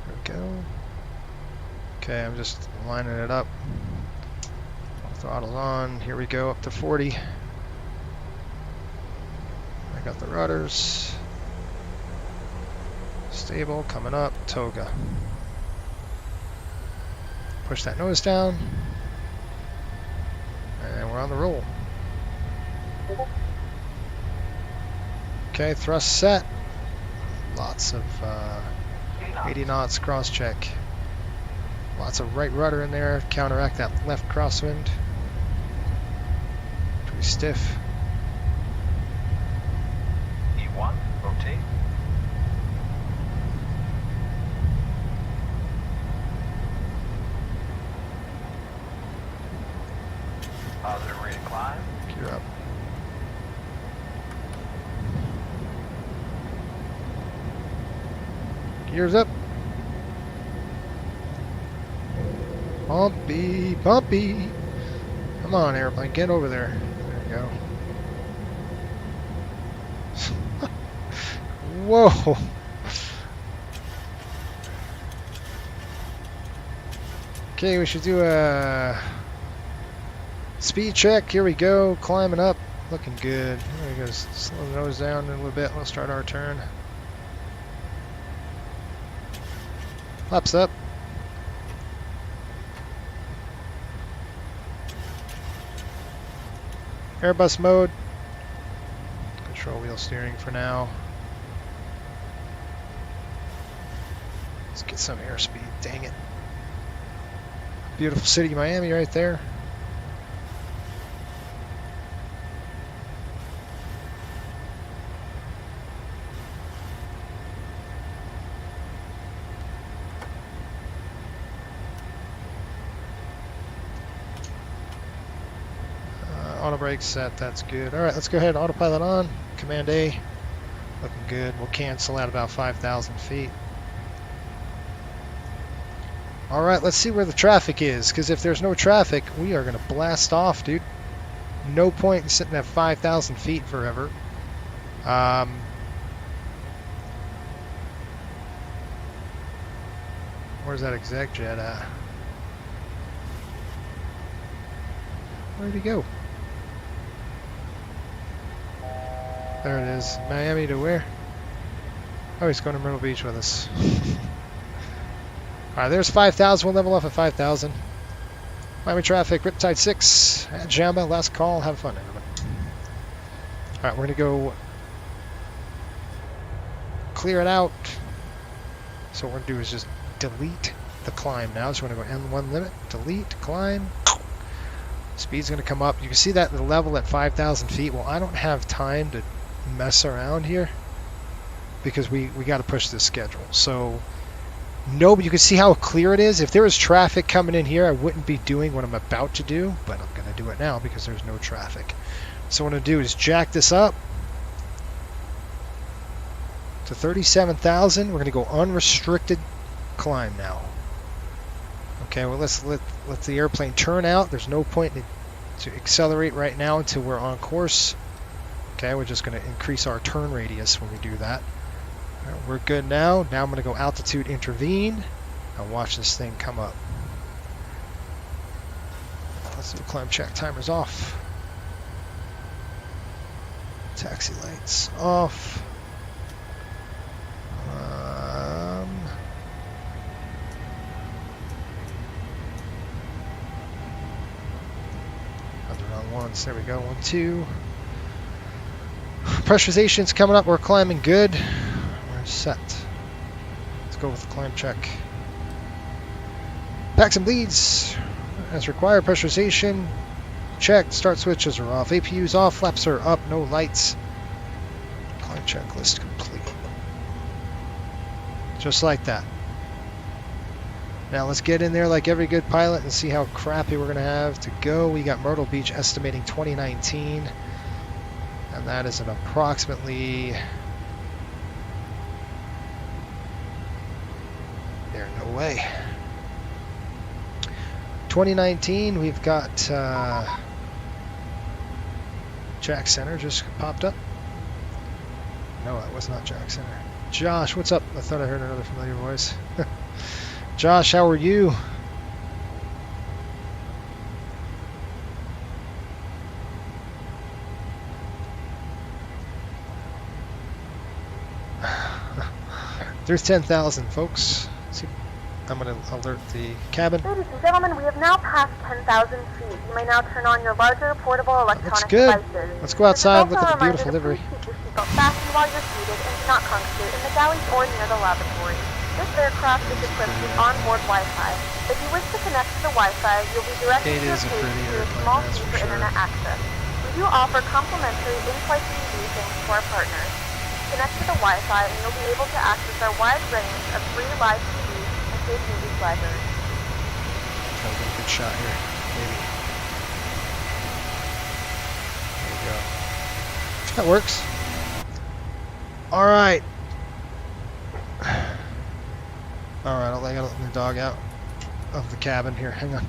There we go. Okay, I'm just lining it up. Throttle's on. Here we go, up to 40. I got the rudders. Stable, coming up, toga. Push that nose down. And we're on the roll. Okay, thrust set. Lots of 80 knots cross check. Lots of right rudder in there, counteract that left crosswind. Pretty stiff. E1, rotate. Positive rate of climb. Gear up. Gears up. Bumpy, bumpy. Come on, airplane, get over there. There you go. Whoa. Okay, we should do a speed check. Here we go, climbing up. Looking good. There we go. Slow the nose down a little bit. Let's start our turn. Flaps up. Airbus mode. Control wheel steering for now. Let's get some airspeed. Dang it. Beautiful city, Miami, right there. Auto brake set, that's good. Alright, let's go ahead and autopilot on. Command A, looking good. We'll cancel at about 5,000 feet. Alright, let's see where the traffic is, because if there's no traffic, we are going to blast off, dude. No point in sitting at 5,000 feet forever. Where's that exec jet at? Where'd he go? There it is. Miami to where? Oh, he's going to Myrtle Beach with us. Alright, there's 5,000. We'll level off at 5,000. Miami traffic, Riptide 6 at Jamba. Last call. Have fun, everybody. Alright, we're going to go clear it out. So what we're going to do is just delete the climb now. So we're going to go N1 limit, delete, climb. Speed's going to come up. You can see that the level at 5,000 feet. Well, I don't have time to mess around here because we got to push this schedule. So no, but you can see how clear it is. If there was traffic coming in here, I wouldn't be doing what I'm about to do, but I'm going to do it now because there's no traffic. So what I'm going to do is jack this up to 37,000. We're going to go unrestricted climb now. Okay, well let's let the airplane turn out. There's no point to accelerate right now until we're on course. Okay, we're just going to increase our turn radius when we do that. All right, we're good now. Now I'm going to go altitude intervene and watch this thing come up. Let's do a climb check. Timer's off. Taxi lights off. Once. There we go. 1, 2. Pressurization's coming up. We're climbing good. We're set. Let's go with the climb check. Packs and bleeds as required. Pressurization checked. Start switches are off. APU's off. Flaps are up. No lights. Climb checklist complete. Just like that. Now let's get in there like every good pilot and see how crappy we're going to have to go. We got Myrtle Beach estimating 2019. And that is an approximately... There, no way. 2019, we've got Jack Center just popped up. No, it was not Jack Center. Josh, what's up? I thought I heard another familiar voice. Josh, how are you? There's 10,000, folks. See, I'm going to alert the cabin. Ladies and gentlemen, we have now passed 10,000 feet. You may now turn on your larger portable electronic good. devices. Let's go outside and look at the This is beautiful also a reminder livery. to please keep your seatbelt fastened while you're seated and do not congregate in the galleys or near the lavatory. This aircraft is equipped with onboard Wi-Fi. If you wish to connect to the Wi-Fi, you'll be directed It to a is a page pretty through a airplane, small that's fee for for sure. internet access. We do offer complimentary in-flight TV things to our partners. Connect to the Wi-Fi and you'll be able to access our wide range of free live TV and paid movie libraries. Try to get a good shot here. Maybe. There you go. That works. All right. All right, I gotta let the dog out of the cabin here. Hang on.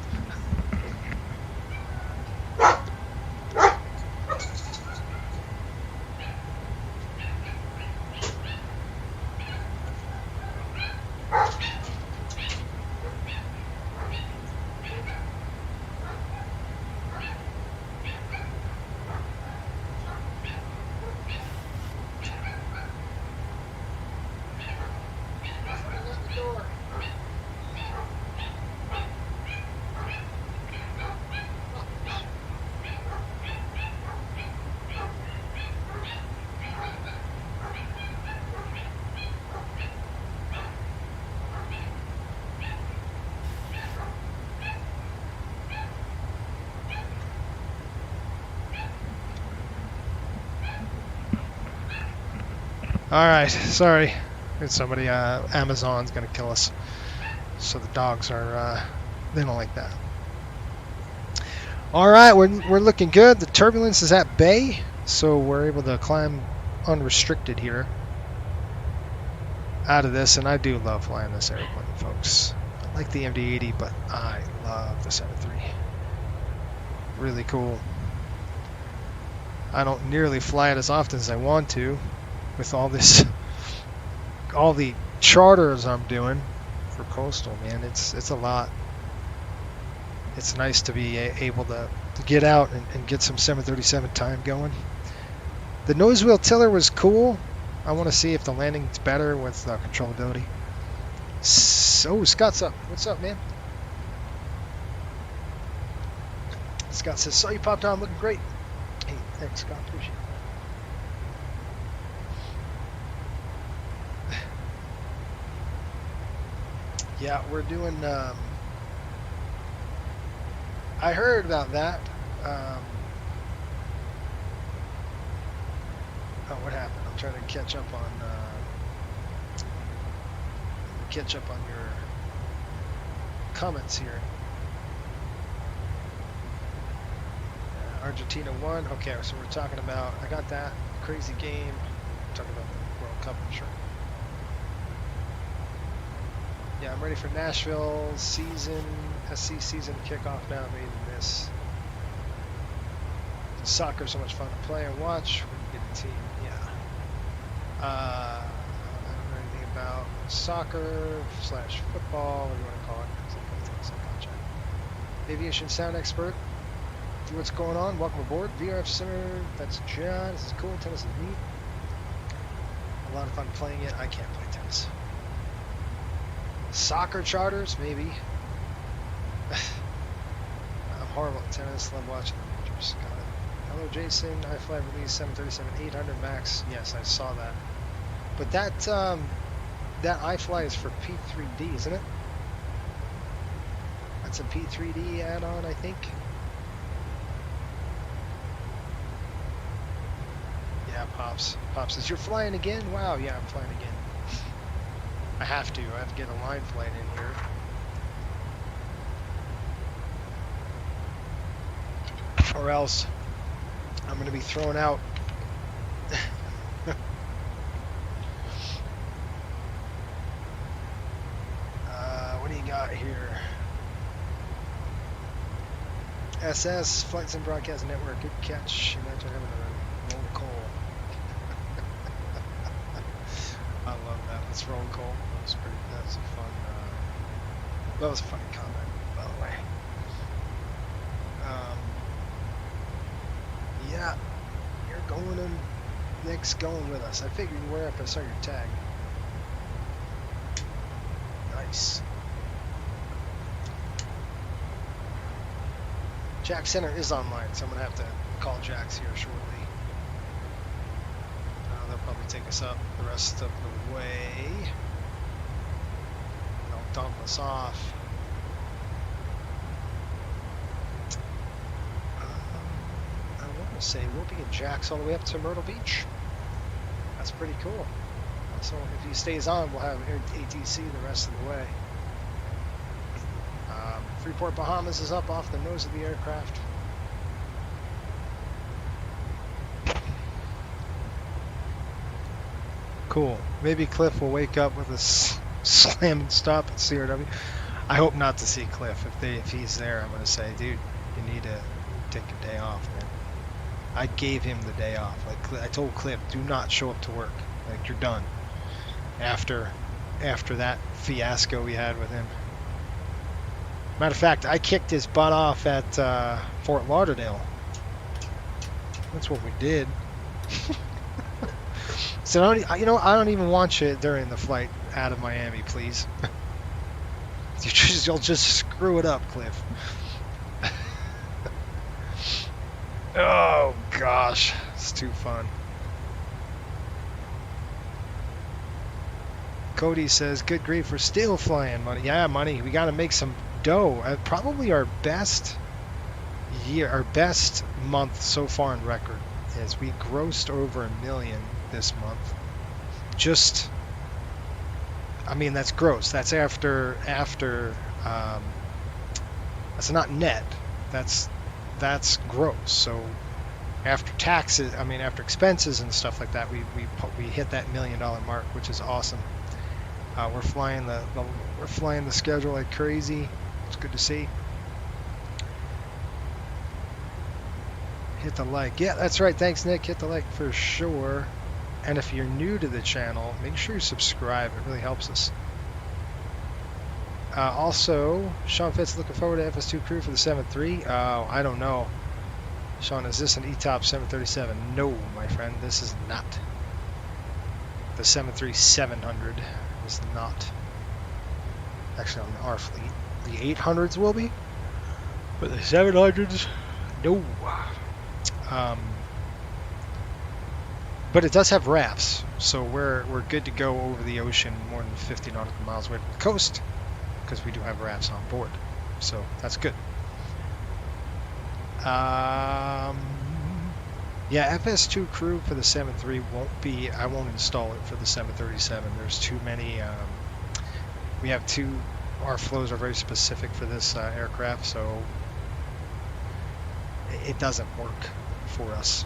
All right, sorry. There's somebody, Amazon's gonna kill us. So the dogs are, they don't like that. All right, we're looking good. The turbulence is at bay, so we're able to climb unrestricted here out of this, and I do love flying this airplane, folks. I like the MD-80, but I love the 7.3. Really cool. I don't nearly fly it as often as I want to, with all this, all the charters I'm doing for coastal, man. It's a lot. It's nice to be able to get out and get some 737 time going. The nose wheel tiller was cool. I want to see if the landing's better with controllability. So Scott's up. What's up, man? Scott says, "Saw you popped on, looking great." Hey, thanks, Scott. Appreciate it. Yeah, we're doing. I heard about that. Oh, what happened? I'm trying to catch up on. Your comments here. Argentina won. Okay, so we're talking about. I got that crazy game. We're talking about the World Cup, I'm sure. Yeah, I'm ready for Nashville season, SC season kickoff now. Made in this. Soccer's so much fun to play and watch when you get a team. Yeah. I don't know anything about soccer/football, what do you want to call it? Aviation sound expert. What's going on? Welcome aboard. VRF Center. That's John. This is cool. Tennis is neat. A lot of fun playing it. I can't play tennis. Soccer charters, maybe. I'm horrible at tennis. Love watching the majors. Got it. Hello, Jason. iFly release 737-800 Max. Yes, I saw that. But that iFly is for P3D, isn't it? That's a P3D add-on, I think. Yeah, Pops says, "You're flying again?" Wow, yeah, I'm flying again. I have to get a line flight in here. Or else I'm going to be throwing out got here? SS, Flights and Broadcast Network, good catch. Imagine having a roll call. I love that. Let's roll call. That was a fun, that was a funny comment, by the way. Yeah, you're going in, Nick's going with us. I figured you were after I saw your tag. Nice. Jack Center is online, so I'm going to have to call Jax here shortly. They'll probably take us up the rest of the way. They'll dump us off. I want to say we'll be in Jax all the way up to Myrtle Beach. That's pretty cool. So if he stays on, we'll have ATC the rest of the way. Freeport Bahamas is up off the nose of the aircraft. Cool. Maybe Cliff will wake up with a slam and stop at CRW. I hope not to see Cliff. If he's there, I'm going to say, dude, you need to take a day off, man. I gave him the day off. Like I told Cliff, do not show up to work. Like you're done. After that fiasco we had with him. Matter of fact, I kicked his butt off at Fort Lauderdale. That's what we did. So I don't even want you during the flight out of Miami, please. You'll just screw it up, Cliff. Oh gosh, it's too fun. Cody says, "Good grief, we're still flying, money." Yeah, money. We got to make some dough. Probably our best month so far in record is we grossed over $1 million this month. Just, I mean, that's gross. That's after that's not net. That's gross. So after taxes, I mean, after expenses and stuff like that, we hit that $1 million mark, which is awesome. We're flying the schedule like crazy. It's good to see. Hit the like. Yeah, that's right. Thanks, Nick. Hit the like for sure. And if you're new to the channel, make sure you subscribe. It really helps us. Also, Sean Fitz looking forward to FS2 crew for the 7.3. Oh, I don't know. Sean, is this an ETOP 737? No, my friend. This is not. The 737-700 is not. Actually, on our fleet. The 800s will be. But the 700s, no. But it does have rafts, so we're good to go over the ocean more than 50 nautical miles away from the coast, because we do have rafts on board, so that's good. Yeah, FS2 crew for the 7.3 won't be. I won't install it for the 737. There's too many. We have our flows are very specific for this aircraft, so it doesn't work for us.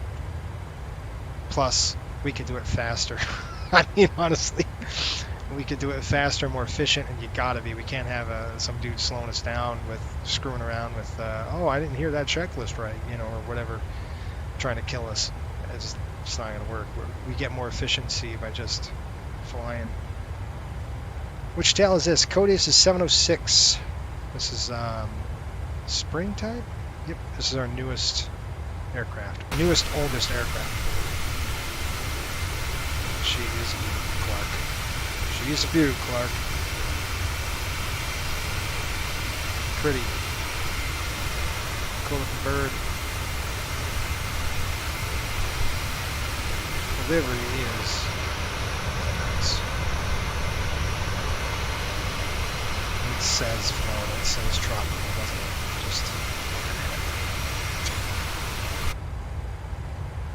Plus, we could do it faster. I mean, honestly, we could do it faster, more efficient, and you gotta be. We can't have some dude slowing us down with screwing around with, oh, I didn't hear that checklist right, or whatever, trying to kill us. It's not gonna work. We get more efficiency by just flying. Which tail is this? Codius is 706. This is springtime? Yep, this is our newest aircraft. Oldest aircraft. She is a beaut, Clark. She is a beaut, Clark. Pretty. Cool looking bird. The livery is nice. It says Florida, it says tropical, doesn't it? Just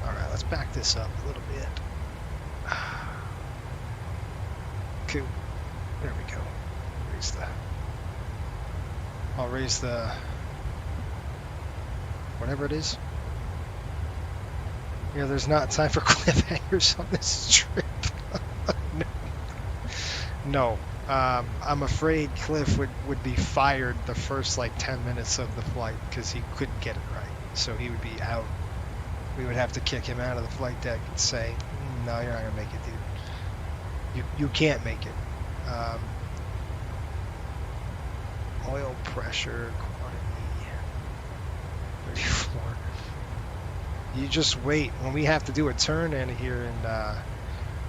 alright, let's back this up a little bit. Cool. There we go. I'll raise the whatever it is. Yeah, there's not time for cliffhangers on this trip. No. I'm afraid Cliff would be fired the first like 10 minutes of the flight because he couldn't get it right. So he would be out. We would have to kick him out of the flight deck and say, no, you're not going to make it, dude. You can't make it. Oil pressure, quantity, 34. You just wait. When we have to do a turn in here in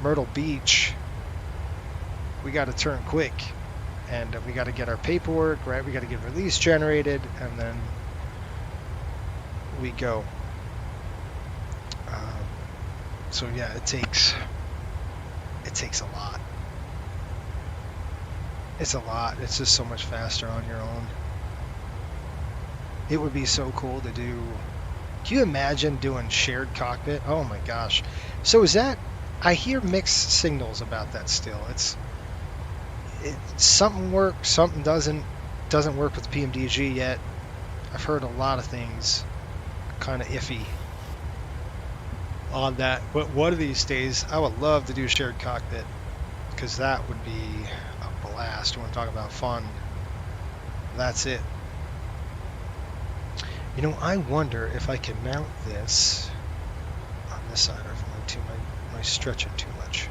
Myrtle Beach, we got to turn quick. And we got to get our paperwork, right? We got to get release generated, and then we go. So yeah, it takes a lot. It's a lot. It's just so much faster on your own. It would be so cool to do. Can you imagine doing shared cockpit? Oh my gosh. So is that? I hear mixed signals about that still. Something works, something doesn't work with PMDG yet. I've heard a lot of things kind of iffy on that. But one of these days, I would love to do shared cockpit because that would be a blast. You want to talk about fun? That's it. You know, I wonder if I can mount this on this side or if am I stretching too much.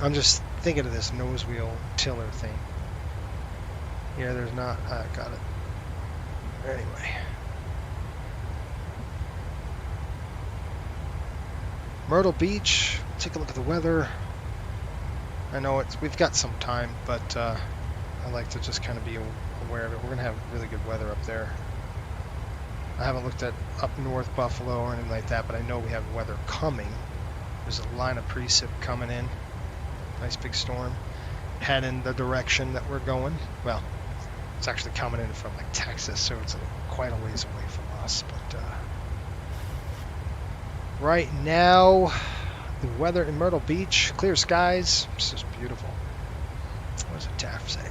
I'm just thinking of this nose wheel tiller thing. Yeah, there's not. I got it. Anyway. Myrtle Beach. Take a look at the weather. I know we've got some time, but I like to just kind of be aware of it. We're gonna have really good weather up there. I haven't looked at up north Buffalo or anything like that, but I know we have weather coming. There's a line of precip coming in. Nice big storm. Heading the direction that we're going. Well, it's actually coming in from like Texas, so it's quite a ways away from us. But right now, the weather in Myrtle Beach, clear skies. It's just beautiful. What does the TAF say?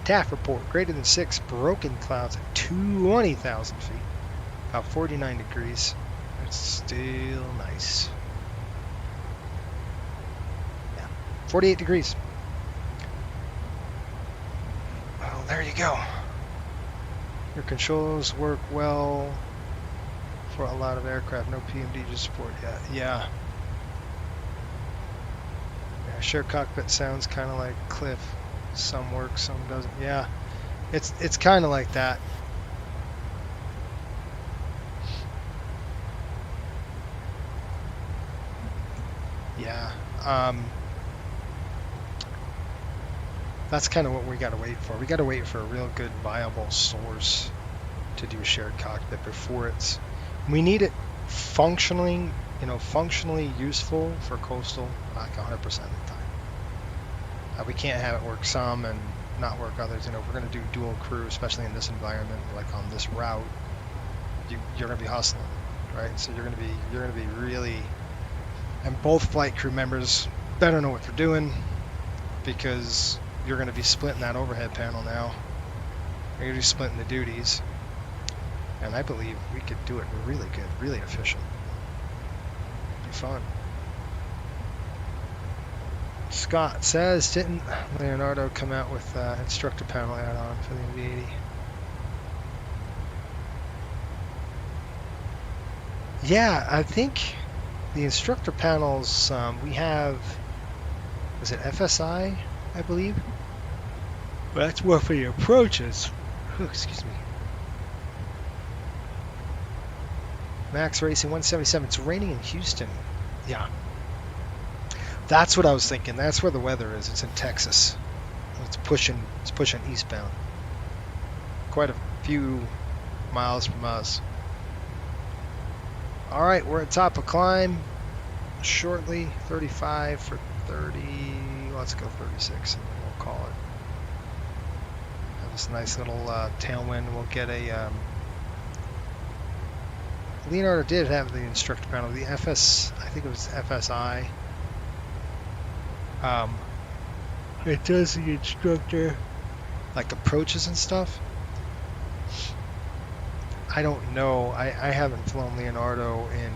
TAF report, greater than 6 broken clouds at 20,000 feet. About 49 degrees. It's still nice. 48 degrees. Well, there you go. Your controls work well for a lot of aircraft. No PMDG support yet. Yeah. Shared cockpit sounds kind of like Cliff. Some work, some doesn't. Yeah. It's kind of like that. Yeah. That's kind of what we got to wait for. We got to wait for a real good viable source to do shared cockpit before it's. We need it functionally useful for coastal like 100% of the time. We can't have it work some and not work others. You know, if we're going to do dual crew, especially in this environment, like on this route, you're going to be hustling, right? So you're going to be really, and both flight crew members better know what they're doing because you're going to be splitting that overhead panel now. You're going to be splitting the duties. And I believe we could do it really good, really efficient. It'd be fun. Scott says, didn't Leonardo come out with instructor panel add-on for the MV-80? Yeah, I think the instructor panels, we have, was it FSI, I believe? Well, that's more for the approaches. Oh, excuse me. Max Racing 177. It's raining in Houston. Yeah. That's what I was thinking. That's where the weather is. It's in Texas. It's pushing eastbound. Quite a few miles from us. All right, we're at top of climb. Shortly, 35 for 30. Let's go 36, and then we'll call it. Have this nice little tailwind. We'll get a. Leonardo did have the instructor panel. The FS, I think it was FSI. It does the instructor like approaches and stuff. I don't know. I haven't flown Leonardo in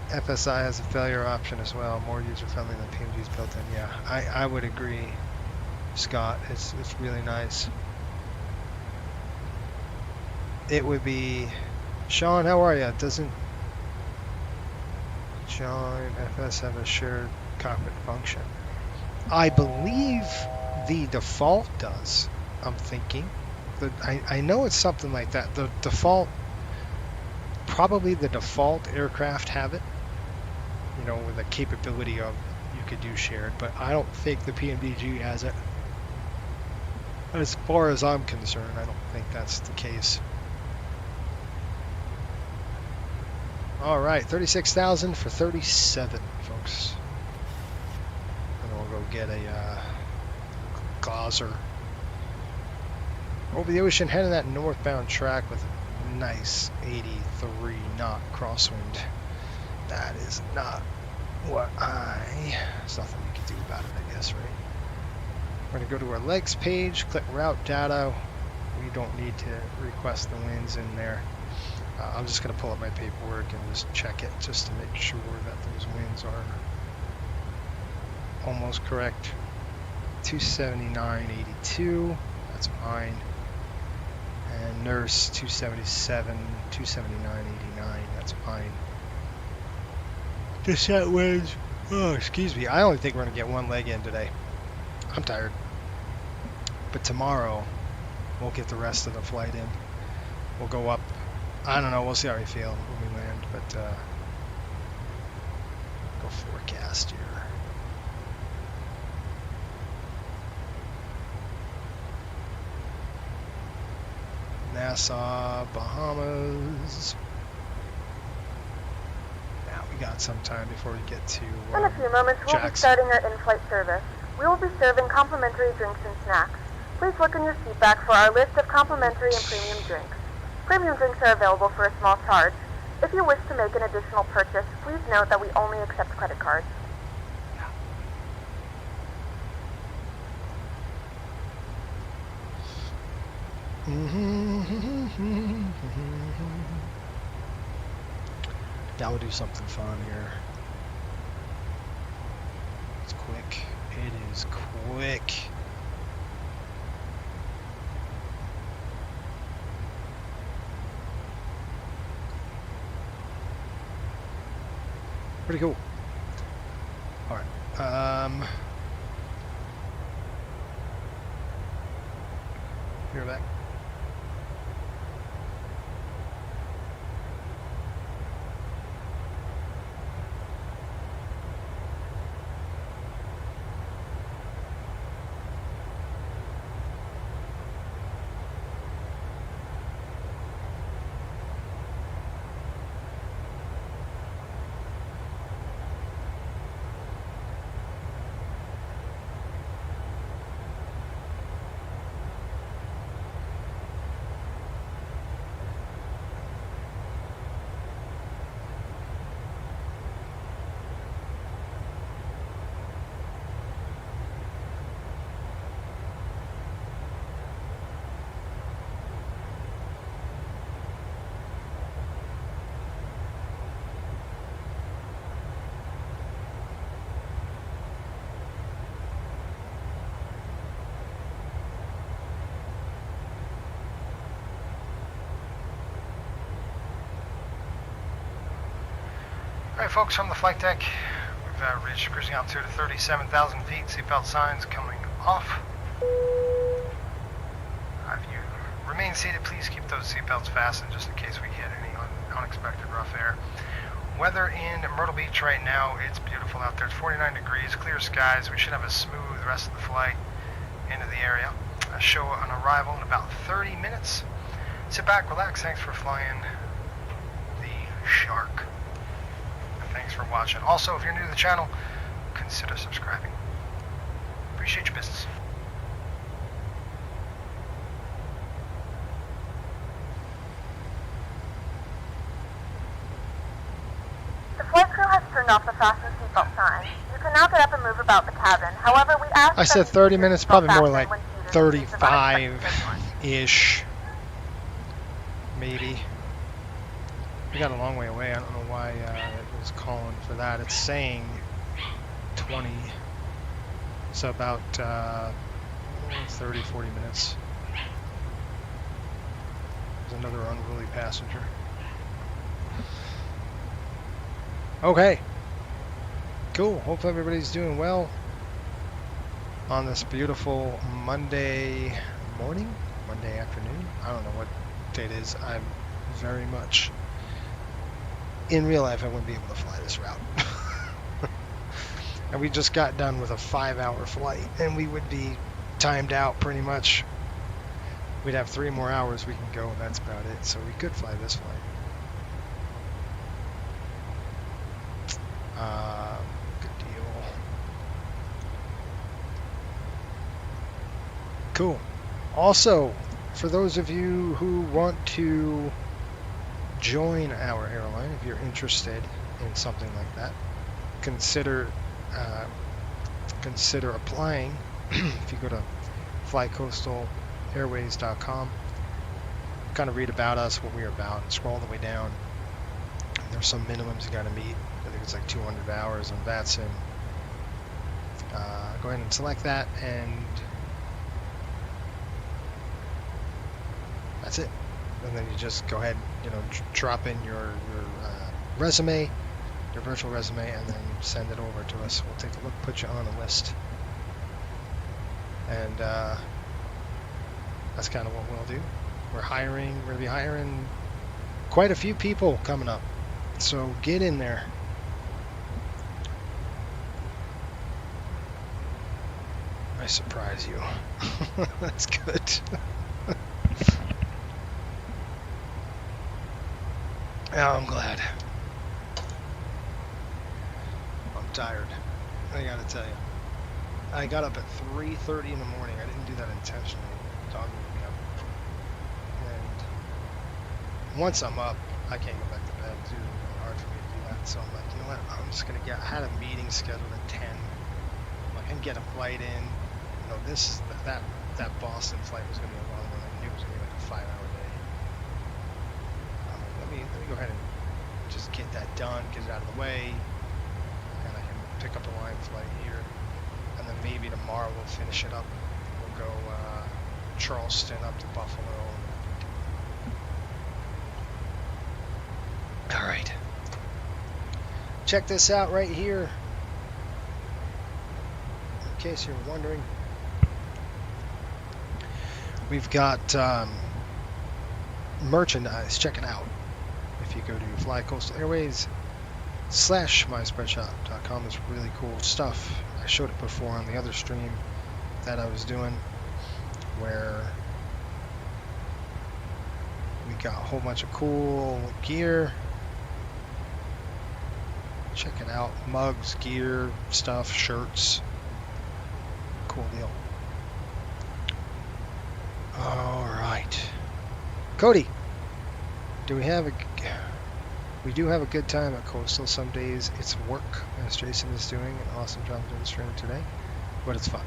FSI has a failure option as well, more user-friendly than PMG's built-in. Yeah, I would agree, Scott. It's really nice. It would be... Sean, how are you? Doesn't John FS have a shared cockpit function? I believe the default does, I'm thinking. I know it's something like that. The default, probably the default aircraft have it, you know, with the capability of you could do shared, but I don't think the PMDG has it. As far as I'm concerned, I don't think that's the case. All right, 36,000 for 37, folks. And we'll go get a Gauser. Over the ocean, heading that northbound track with a nice 83 knot crosswind. That is not what there's nothing we can do about it, I guess, right? We're going to go to our legs page, click route data. We don't need to request the winds in there. I'm just going to pull up my paperwork and just check it just to make sure that those winds are almost correct. 279.82, that's fine. And nurse 277, 279.89, that's fine. Descent winds, oh excuse me, I only think we're going to get one leg in today. I'm tired. But tomorrow, we'll get the rest of the flight in. We'll go up. I don't know, we'll see how we feel when we land, but go forecast here. Nassau, Bahamas. Now we got some time before we get to In a few moments, we'll be starting our in-flight service. We will be serving complimentary drinks and snacks. Please look in your seat back for our list of complimentary and premium drinks. Premium drinks are available for a small charge. If you wish to make an additional purchase, please note that we only accept credit cards. Now we'll do something fun here. It's quick. It is quick. Pretty cool. All right. You're back. Alright folks, on the flight deck, we've reached cruising altitude of 37,000 feet, seatbelt signs coming off. If you remain seated, please keep those seatbelts fastened just in case we hit any unexpected rough air. Weather in Myrtle Beach right now, it's beautiful out there. It's 49 degrees, clear skies. We should have a smooth rest of the flight into the area. A show on arrival in about 30 minutes. Sit back, relax. Thanks for flying the Shark. Thanks for watching. Also, if you're new to the channel, consider subscribing. Appreciate your business. The flight crew has turned off the fasten seatbelt sign. You can now get up and move about the cabin. However, we ask I said 30 minutes, probably more like 35-ish. Maybe. We got a long way away. I don't know why it was called. calling for that. It's saying 20, so about 30, 40 minutes. There's another unruly passenger. Okay. Cool. Hope everybody's doing well on this beautiful Monday morning, Monday afternoon. I don't know what date it is. I'm very much in real life. I wouldn't be able to fly this route. And we just got done with a 5-hour flight, and we would be timed out pretty much. We'd have 3 more hours we can go, and that's about it. So we could fly this flight. Good deal. Cool. Also, for those of you who want to join our airline, if you're interested in something like that, consider applying. If you go to flycoastalairways.com, kind of read about us, what we're about, scroll all the way down. There's some minimums you got to meet. I think it's like 200 hours on VATSIM. Go ahead and select that, and that's it. And then you just go ahead, drop in your resume, your virtual resume, and then send it over to us. We'll take a look, put you on a list, and that's kind of what we'll do. We're going to be hiring quite a few people coming up, so get in there. I surprise you. That's good. Oh, I'm glad. I'm tired. I gotta tell you. I got up at 3:30 in the morning. I didn't do that intentionally. Dog woke me up. And once I'm up, I can't go back to bed. It's usually really hard for me to do that. So I'm like, you know what? I'm just gonna I had a meeting scheduled at 10. I'm like, I can get a flight in. That Boston flight was gonna be a long one. I knew it was gonna be like a 5-hour day. I'm like, let me go ahead and just get that done, get it out of the way, and I can pick up a line flight here, and then maybe tomorrow we'll finish it up. We'll go Charleston up to Buffalo. All right, check this out right here, in case you're wondering. We've got merchandise. Check it out. If you go to flycoastalairways.com/myspreadshop.com, it's really cool stuff. I showed it before on the other stream that I was doing, where we got a whole bunch of cool gear. Check it out. Mugs, gear, stuff, shirts. Cool deal. All right, Cody. We do have a good time at Coastal. Some days it's work, as Jason is doing an awesome job doing the stream today, but it's fun.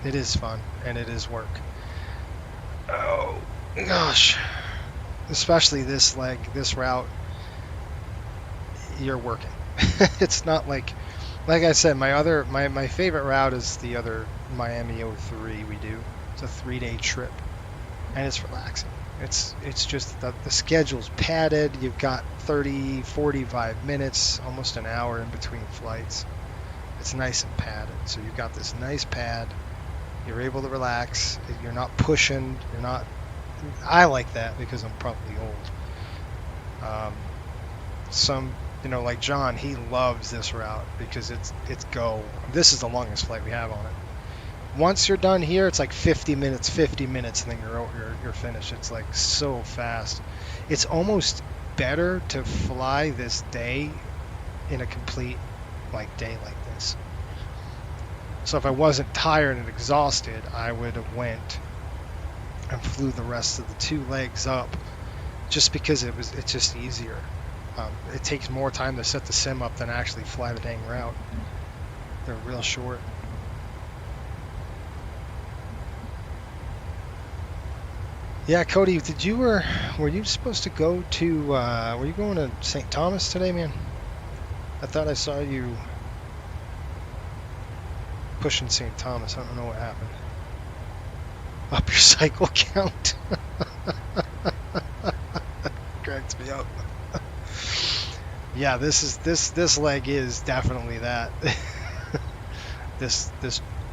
It is fun, and it is work. Oh gosh, especially this leg, this route. You're working. It's not like I said. My favorite route is the other Miami-03 we do. It's a 3-day trip. And it's relaxing. It's just the schedule's padded. You've got 30, 45 minutes, almost an hour in between flights. It's nice and padded. So you've got this nice pad. You're able to relax. You're not pushing. You're not. I like that because I'm probably old. Like John, he loves this route because it's go. This is the longest flight we have on it. Once you're done here, it's like 50 minutes, and then you're finished. It's like so fast. It's almost better to fly this day in a complete day like this. So if I wasn't tired and exhausted, I would have went and flew the rest of the 2 legs up, just because it's just easier. It takes more time to set the sim up than actually fly the dang route. They're real short. Yeah, Cody, were you supposed to go to, were you going to St. Thomas today, man? I thought I saw you pushing St. Thomas. I don't know what happened. Up your cycle count. Cracks me up. Yeah, this leg is definitely that. this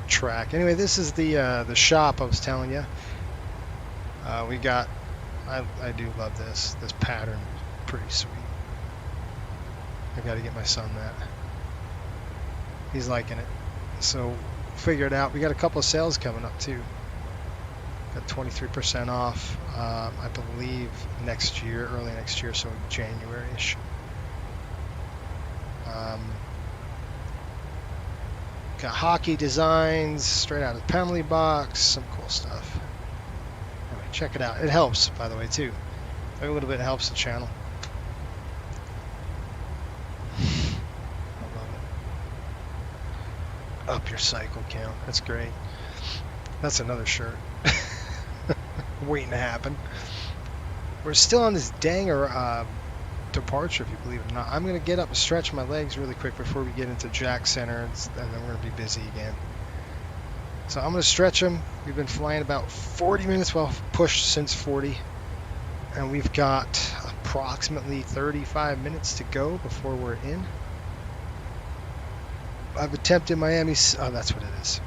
track. Anyway, this is the shop I was telling you. We got. I do love this pattern. Pretty sweet. I got to get my son that. He's liking it. So figure it out. We got a couple of sales coming up too. Got 23% off. I believe next year, early next year, so January-ish. Got hockey designs straight out of the penalty box. Some cool stuff. Anyway, check it out. It helps, by the way, too. A little bit helps the channel. I love it. Up your cycle count. That's great. That's another shirt. Waiting to happen. We're still on this danger departure, if you believe it or not. I'm going to get up and stretch my legs really quick before we get into Jack Center, and then we're going to be busy again. So I'm going to stretch them. We've been flying about 40 minutes, well, pushed since 40. And we've got approximately 35 minutes to go before we're in. I've attempted Miami, oh, that's what it is.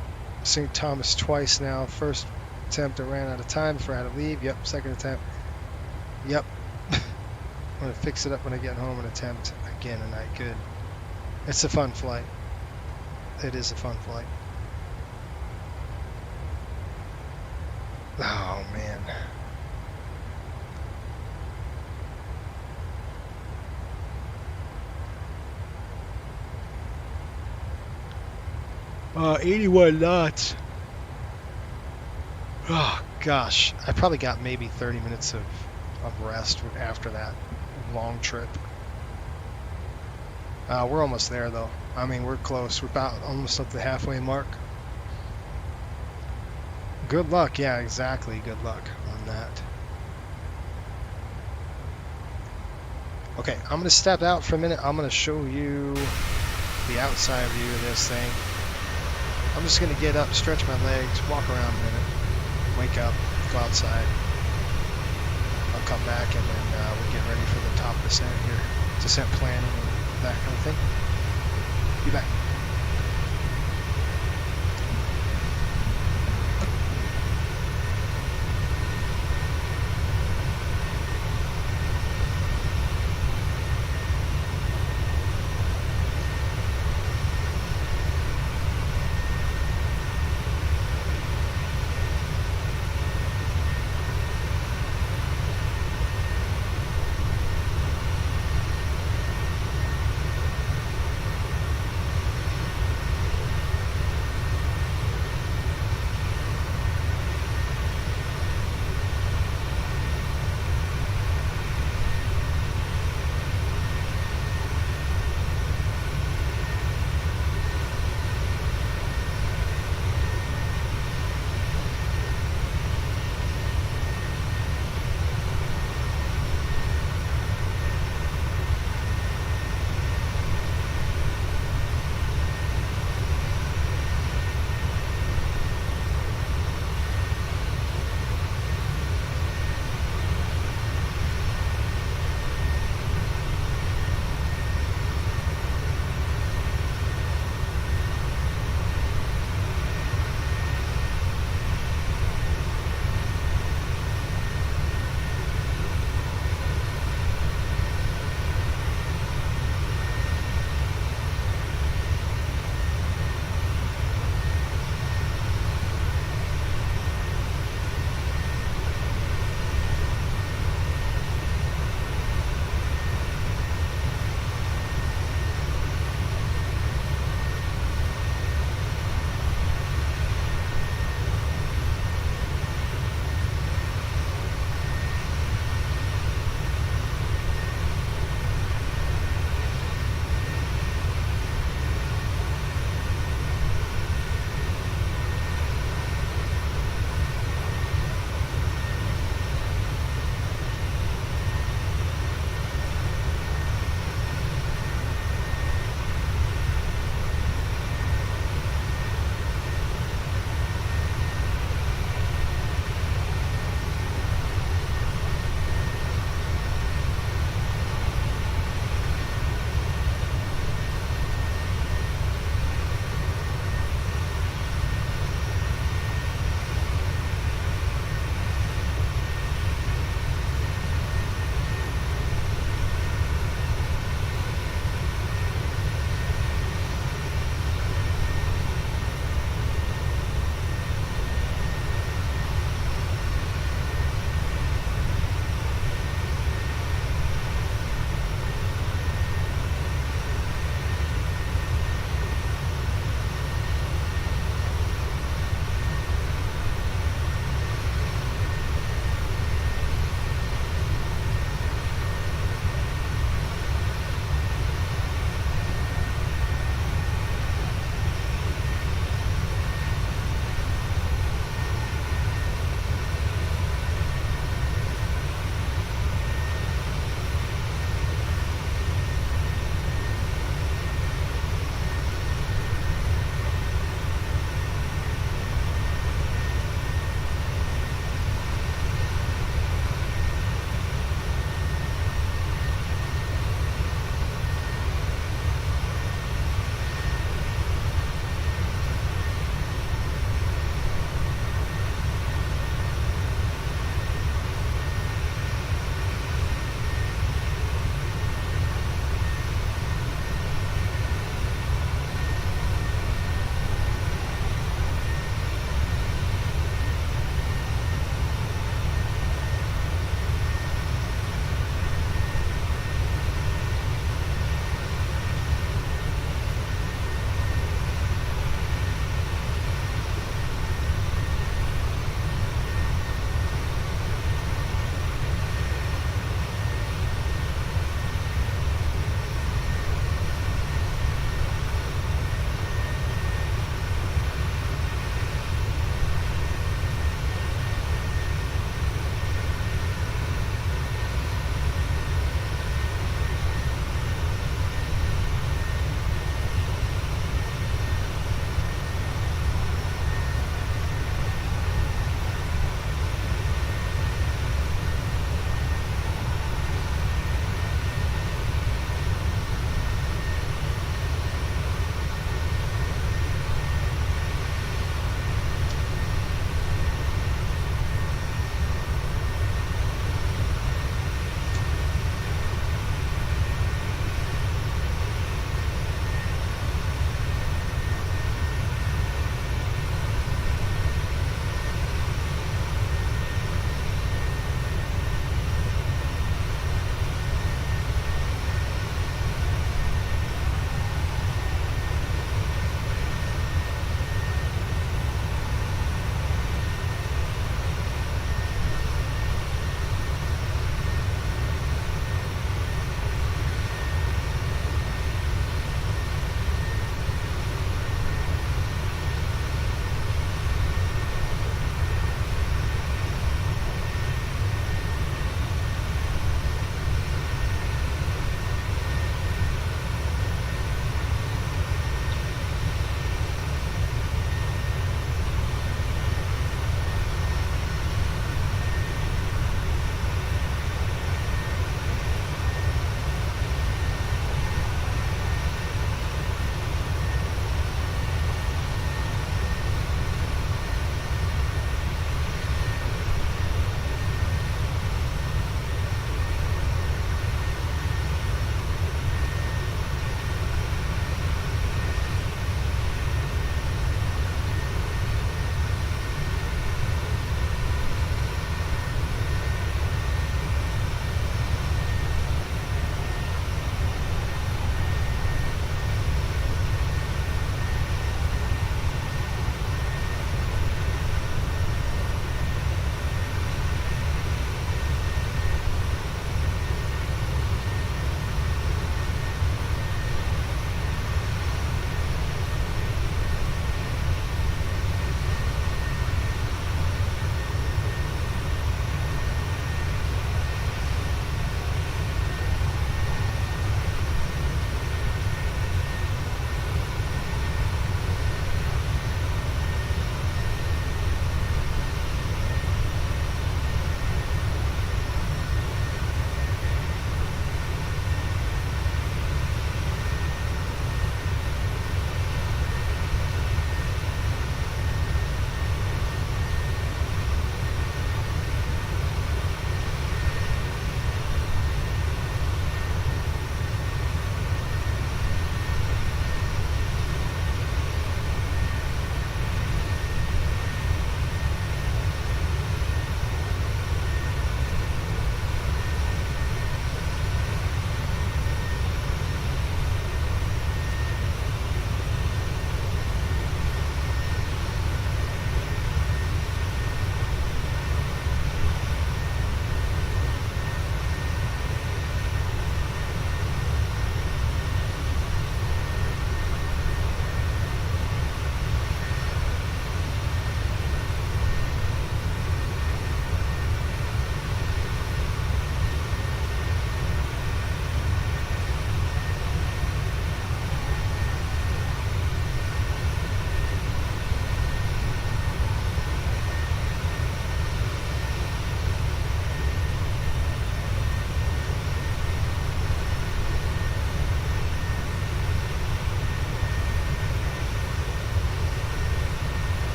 St. Thomas twice now. First attempt I ran out of time before I had to leave. Yep, second attempt. Yep. I'm going to fix it up when I get home and attempt again tonight. Good. It's a fun flight. It is a fun flight. Oh, man. Uh, 81 knots. Oh, gosh. I probably got maybe 30 minutes of rest after that long trip. We're almost there, though. I mean, we're close. We're about almost at the halfway mark. Good luck. Yeah, exactly. Good luck on that. Okay, I'm going to step out for a minute. I'm going to show you the outside view of this thing. I'm just going to get up, stretch my legs, walk around a minute, wake up, go outside. I'll come back and then we'll get ready for the top descent here. Descent planning and that kind of thing. Be back.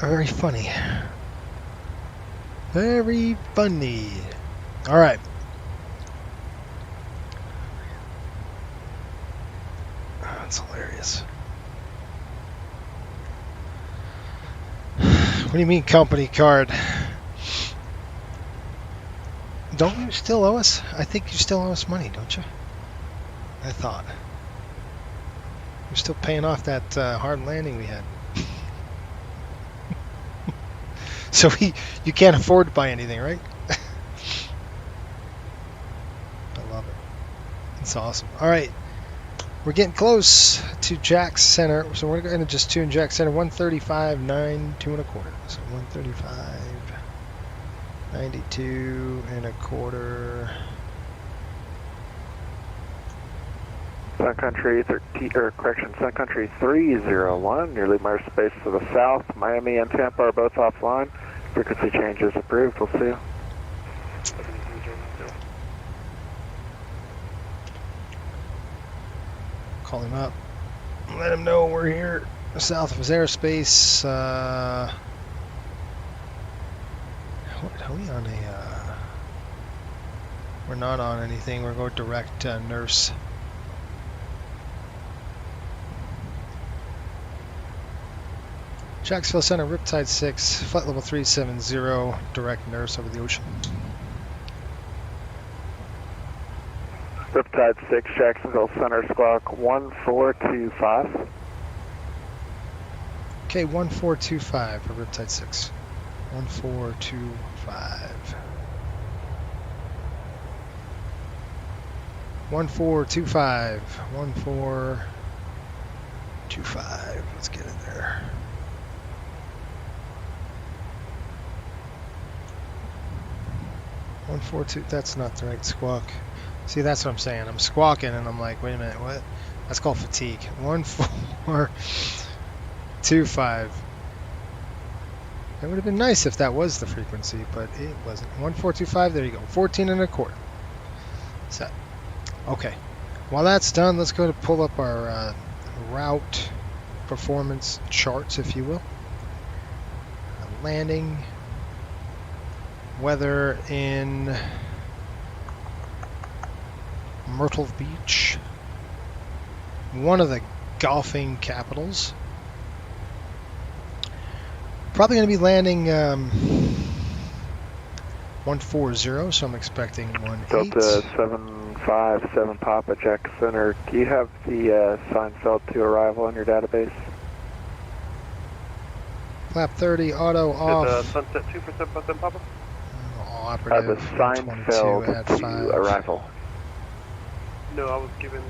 Very funny. Very funny. All right. That's hilarious. What do you mean company card? Don't you still owe us? I think you still owe us money, don't you? I thought. You're still paying off that hard landing we had. So you can't afford to buy anything, right? I love it. It's awesome. All right. We're getting close to Jack's center. So we're going to just tune Jack's center 135.9, 2 1/4. So 135.92 1/4. Sun Country 301. Your lead MIR space to the south. Miami and Tampa are both offline. Frequency change is approved. We'll see you. Call him up. Let him know we're here south of his airspace. What are we on a? We're not on anything. We're going direct nurse. Jacksonville Center, Riptide 6, flight level 370, direct nurse over the ocean. Riptide 6, Jacksonville Center, squawk 1425. Okay, 1425 for Riptide 6. 1425. 1425. 1425. Let's get in there. That's not the right squawk. See, that's what I'm saying. I'm squawking and I'm like, wait a minute, what? That's called fatigue. 1425. It would have been nice if that was the frequency, but it wasn't. 1425, there you go. 14 1/4. Set. Okay. While that's done, let's go to pull up our route performance charts, if you will. Landing. Weather in Myrtle Beach, one of the golfing capitals. Probably going to be landing 140, so I'm expecting 18. Delta 757 Papa Jack Center. Do you have the Seinfeld to arrival in your database? Flap 30, auto off. Sunset 2% Papa? Operative the Seinfeld at to 5. arrival. No, I was given the...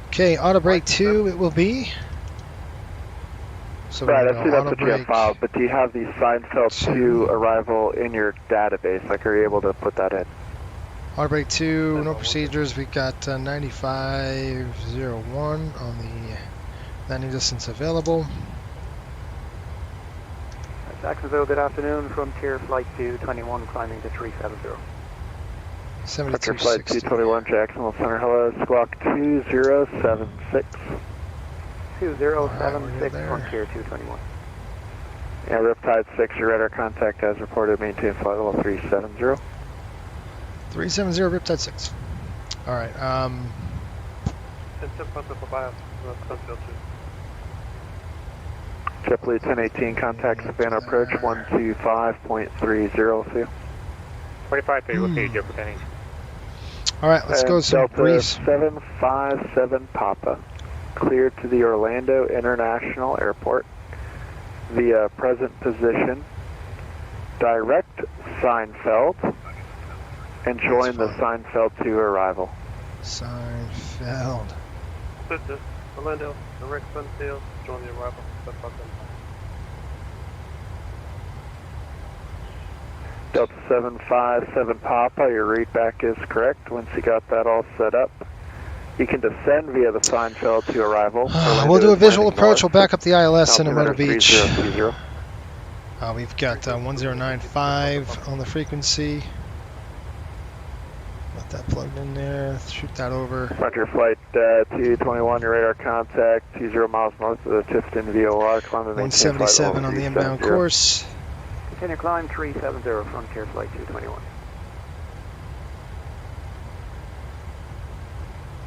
Okay, auto brake 2 it will be. So Right, I we're see going that's to what you auto have filed, but do you have the Seinfeld to arrival in your database? Like, are you able to put that in? auto brake 2, no procedures. We got 9501 on the landing distance available. Jacksonville, good afternoon. Frontier Flight 221 climbing to 370. Frontier Flight 221 Jacksonville Center, hello. Squawk 2076. 2076, Frontier 221. Yeah, Riptide 6, your radar contact as reported. Maintain flight level 370. 370 Riptide 6. Alright, JetBlue 1018, contact Savannah approach 125.30, see you. 25 okay, JetBlue 1018. Alright, let's go some Delta briefs. 757 Papa, cleared to the Orlando International Airport via present position, direct Seinfeld, and join the Seinfeld to arrival. Seinfeld. Orlando, direct Seinfeld, join the arrival. Delta 757 Papa, your readback is correct. Once you got that all set up, you can descend via the Seinfeld to arrival. We'll do a visual approach. We'll back up the ILS in Myrtle Beach. 3030. We've got 1095 on the frequency. Let that plug in there. Shoot that over. Roger, flight 221, your radar contact, 20 miles north of the Tifton VOR. Climb and maintain flight 177 on the inbound course. Continue climb 370, Frontier Flight 221.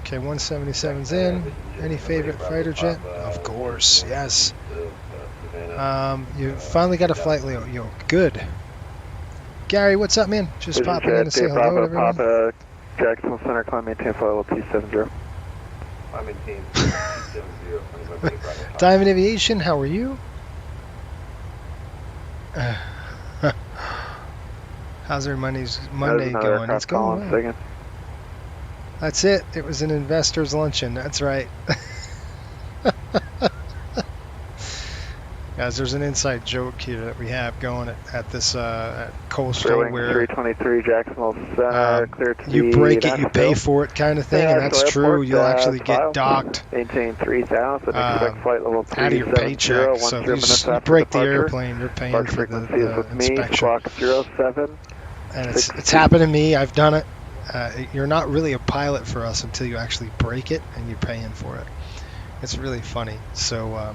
Okay, 177's in. Any favorite fighter jet? Of course, yes. You finally got a flight, Leo. Yo, good. Gary, what's up, man? Just popping in to say hello to everyone. Papa, Jacksonville Center, climb maintain flight level 270. I maintain 270. Diamond Aviation, how are you? How's their Monday going? It's going well. That's it. It was an investors luncheon. That's right. Guys, there's an inside joke here that we have going at this at Coastal where 323 Jacksonville Center, clear to you break it, you pay for it kind of thing, and that's true. You'll actually get docked maintain 3000, expect flight level out of your paycheck. So you break the airplane, you're paying for the inspection. 07. And it's happened to me. I've done it. You're not really a pilot for us until you actually break it and you're paying for it. It's really funny. So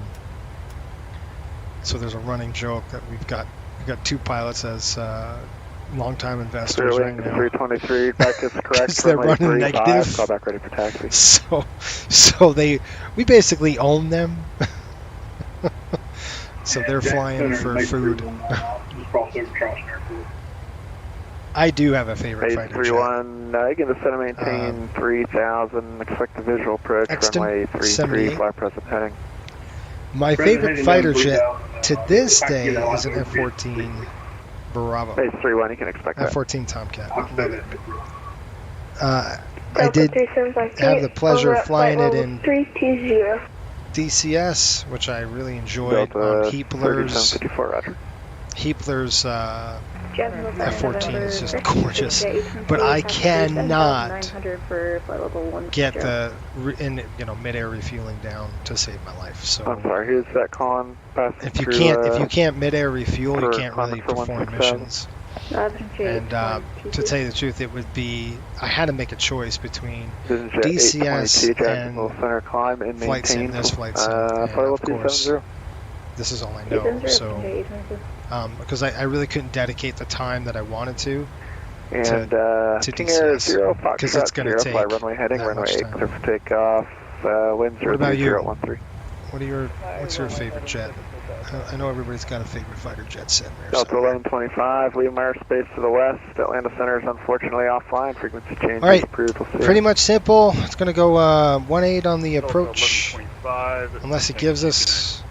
there's a running joke that we've got two pilots as long-time investors right now. 323, back is correct. They're running negative. Call back ready for taxi. So we basically own them. So they're flying for food. I do have a favorite fighter jet. 31, you can descend and maintain 3000, expect the visual approach, runway 33, fly present heading. My favorite fighter jet to this day is an F-14 Bravo. Base 31, you can expect that. F-14 Tomcat. I love it. I did have the pleasure of flying it in DCS, which I really enjoyed. Heapler's F-14 is just gorgeous, but I cannot get the mid-air refueling down to save my life. So I'm sorry, who's that calling? If you can't mid-air refuel, you can't really perform missions. And to tell you the truth, it would be I had to make a choice between DCS and flight sim. This flight sim, and of course, this is all I know. So. Because I really couldn't dedicate the time that I wanted to DCS, because it's going to take runway heading, that runway much 8, time. clear for takeoff, wind What about you? 013. What's your favorite jet? I know everybody's got a favorite fighter jet sitting there. Delta 1125, MIA-MYR space to the west. Atlanta Center is unfortunately offline. Frequency change All right, approved. We'll pretty much simple. It's going to go 1-8 on the approach, unless it gives us.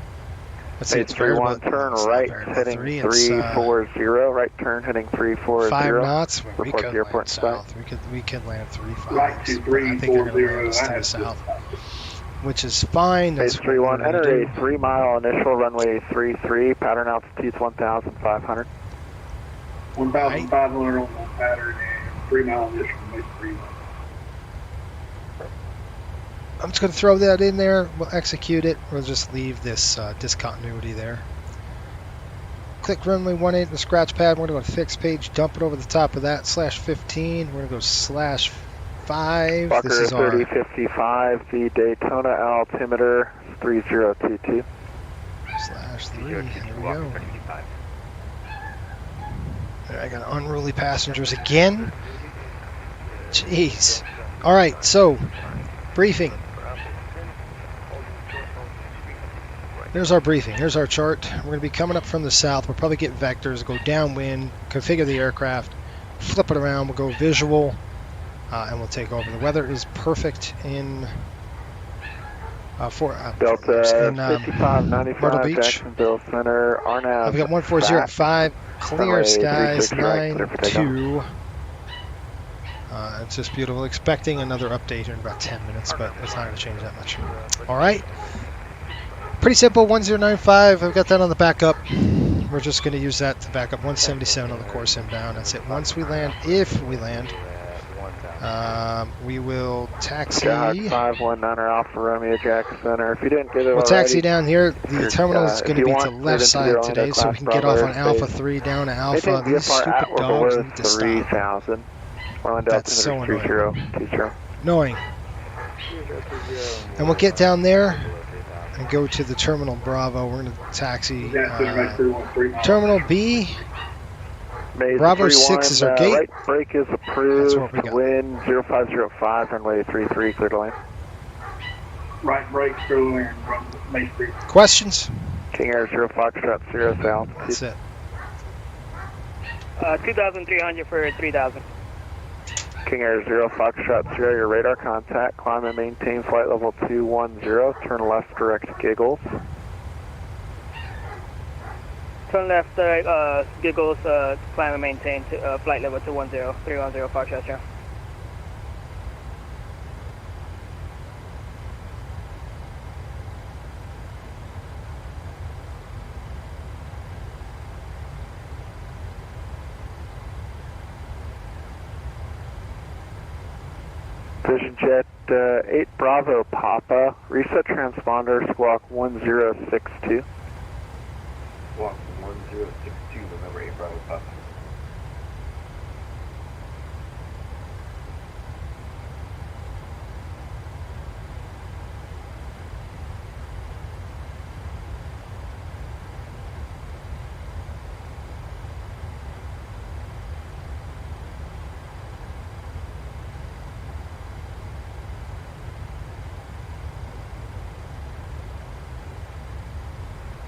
Let's see, it's 31, turn right, heading 340, right turn, heading 340. 5 knots. We Report could the airport land south. We could land 3-5. I think you're going to land us to the south, which is fine. Base 31, enter a 3-mile initial runway 33, pattern altitude 1,500. 1,500 on that pattern and 3-mile initial runway 3. I'm just going to throw that in there. We'll execute it. We'll just leave this discontinuity there. Click runway 18 the scratch pad. We're going to go to fixed page, dump it over the top of that, /15. We're going to go /5. Walker This is our 3055, the Daytona altimeter 3022. /3. There we go. There, I got unruly passengers again. Jeez. All right, so briefing. There's our briefing. Here's our chart. We're going to be coming up from the south. We'll probably get vectors, go downwind, configure the aircraft, flip it around. We'll go visual, and we'll take over. The weather is perfect in Delta 5595, Myrtle Beach. Jacksonville Center, RNAV. I've got 140 at 5, clear skies, 92. It's just beautiful. Expecting another update in about 10 minutes, but it's not going to change that much. All right. Pretty simple, 1095. I've got that on the backup. We're just going to use that to back up 177 on the course inbound. That's it. Once we land, if we land, we will taxi. 519 Alpha Romeo Jack Center. If you didn't get it we'll taxi down here. The terminal is going to be to the left side today, so we can get off on Alpha 3 down to Alpha. These stupid dogs need to stop. Orlando That's so altimeter annoying. 3020. Annoying. And we'll get down there and go to the Terminal Bravo. We're going to taxi Terminal B. Maze Bravo 31, 6 is our gate. Right brake is approved. That's what we got. Wind 0505, runway 33, clear to land. Right brake, through and run Main Street. Questions? King Air 0 Foxtrot 0 south. That's it. 2,300 for 3,000. King Air 0 Foxtrot 0, your radar contact. Climb and maintain flight level 210. Turn left, direct Giggles. Turn left, Giggles, climb and maintain to, flight level 210, 310 Foxtrot 0. Vision Jet 8 Bravo Papa, reset transponder, squawk 1062. Squawk 1062, remember 8 Bravo Papa.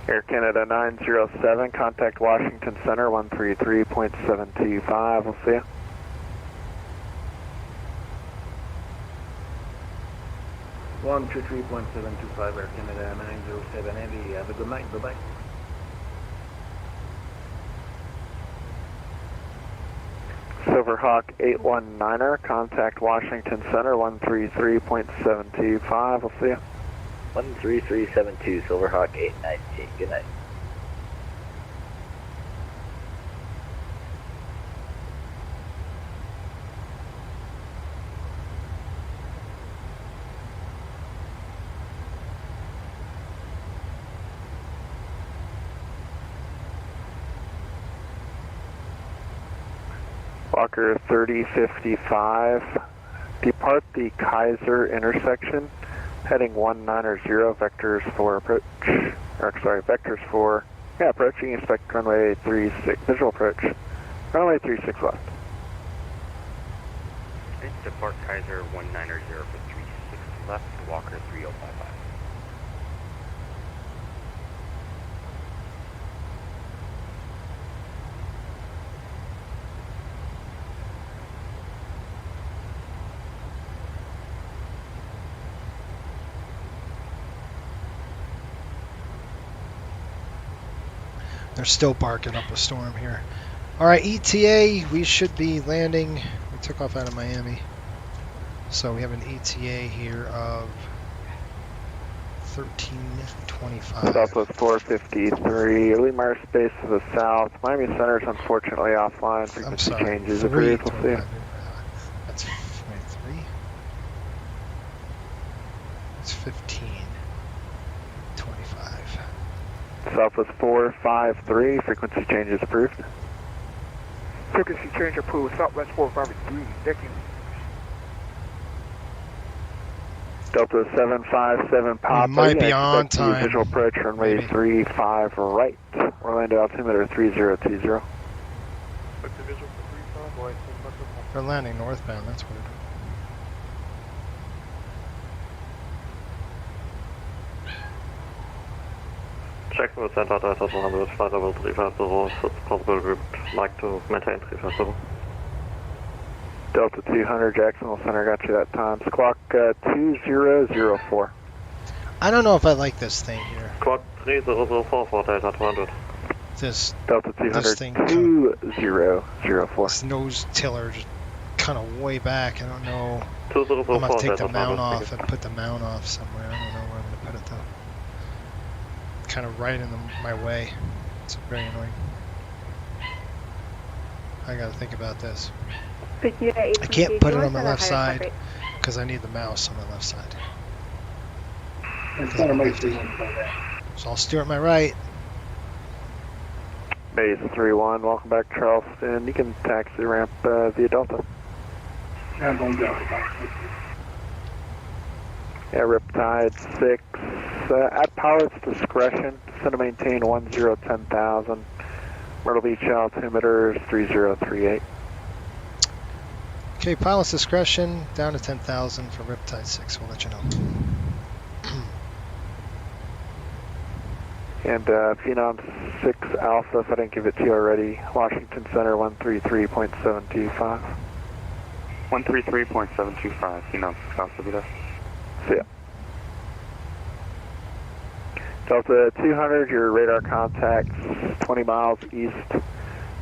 Air Canada 907, contact Washington Center 133.725. We'll see you. One, 2-3.725 Air Canada 907 Heavy. Have a good night. Bye bye. Silverhawk 819er, contact Washington Center 133.725. We'll see you. 13372, Silverhawk 819. Good night. Walker 3055, depart the Kaiser intersection, heading 190, vectors for approach, or sorry, vectors for, approaching, expect runway 36, visual approach, runway 36 left. Depart Kaiser 190 for 36 left, Walker 3055. They're still barking up a storm here. All right, ETA, we should be landing. We took off out of Miami. So we have an ETA here of 1325. Southwest 453, MIA-MYR space to the south. Miami Center is unfortunately offline. Frequency changes. Agreed. We'll see. That's 23. It's 1525. Southwest 453, frequency changes approved. Frequency change approved, Southwest 453, thank you. Delta 757 Papa. Might be on time. Visual approach runway 35 right. Orlando altimeter 3020. What's the visual for 35 right? They're landing northbound, that's weird. Jacksonville Center, Delta 100, flight level 350, it's possible we'd like to maintain 350. Delta 200, Jacksonville Center, got you that time. Squawk 2004. I don't know if I like this thing here. Squawk 3004 for Delta 200. This Delta 200, this thing 2004. This nose tiller just kind of way back. I don't know. 2004 I'm going to take the Delta mount 200, off and put the mount off somewhere. I don't know where I'm going to put it though. Kind of right in my way. It's very annoying. I got to think about this. I can't put it on the left side because I need the mouse on the left side. So I'll steer at my right. Base 31, welcome back Charleston. You can taxi ramp via Delta. I'm going to go. Yeah, Riptide 6. At pilot's discretion, send to maintain 1010,000. Myrtle Beach altimeter is 3038. Okay, pilot's discretion, down to 10,000 for Riptide 6. We'll let you know. And Phenom 6 Alpha, if I didn't give it to you already, Washington Center 133.725. 133.725, Phenom 6 Alpha, be there. See ya. Delta 200, your radar contacts 20 miles east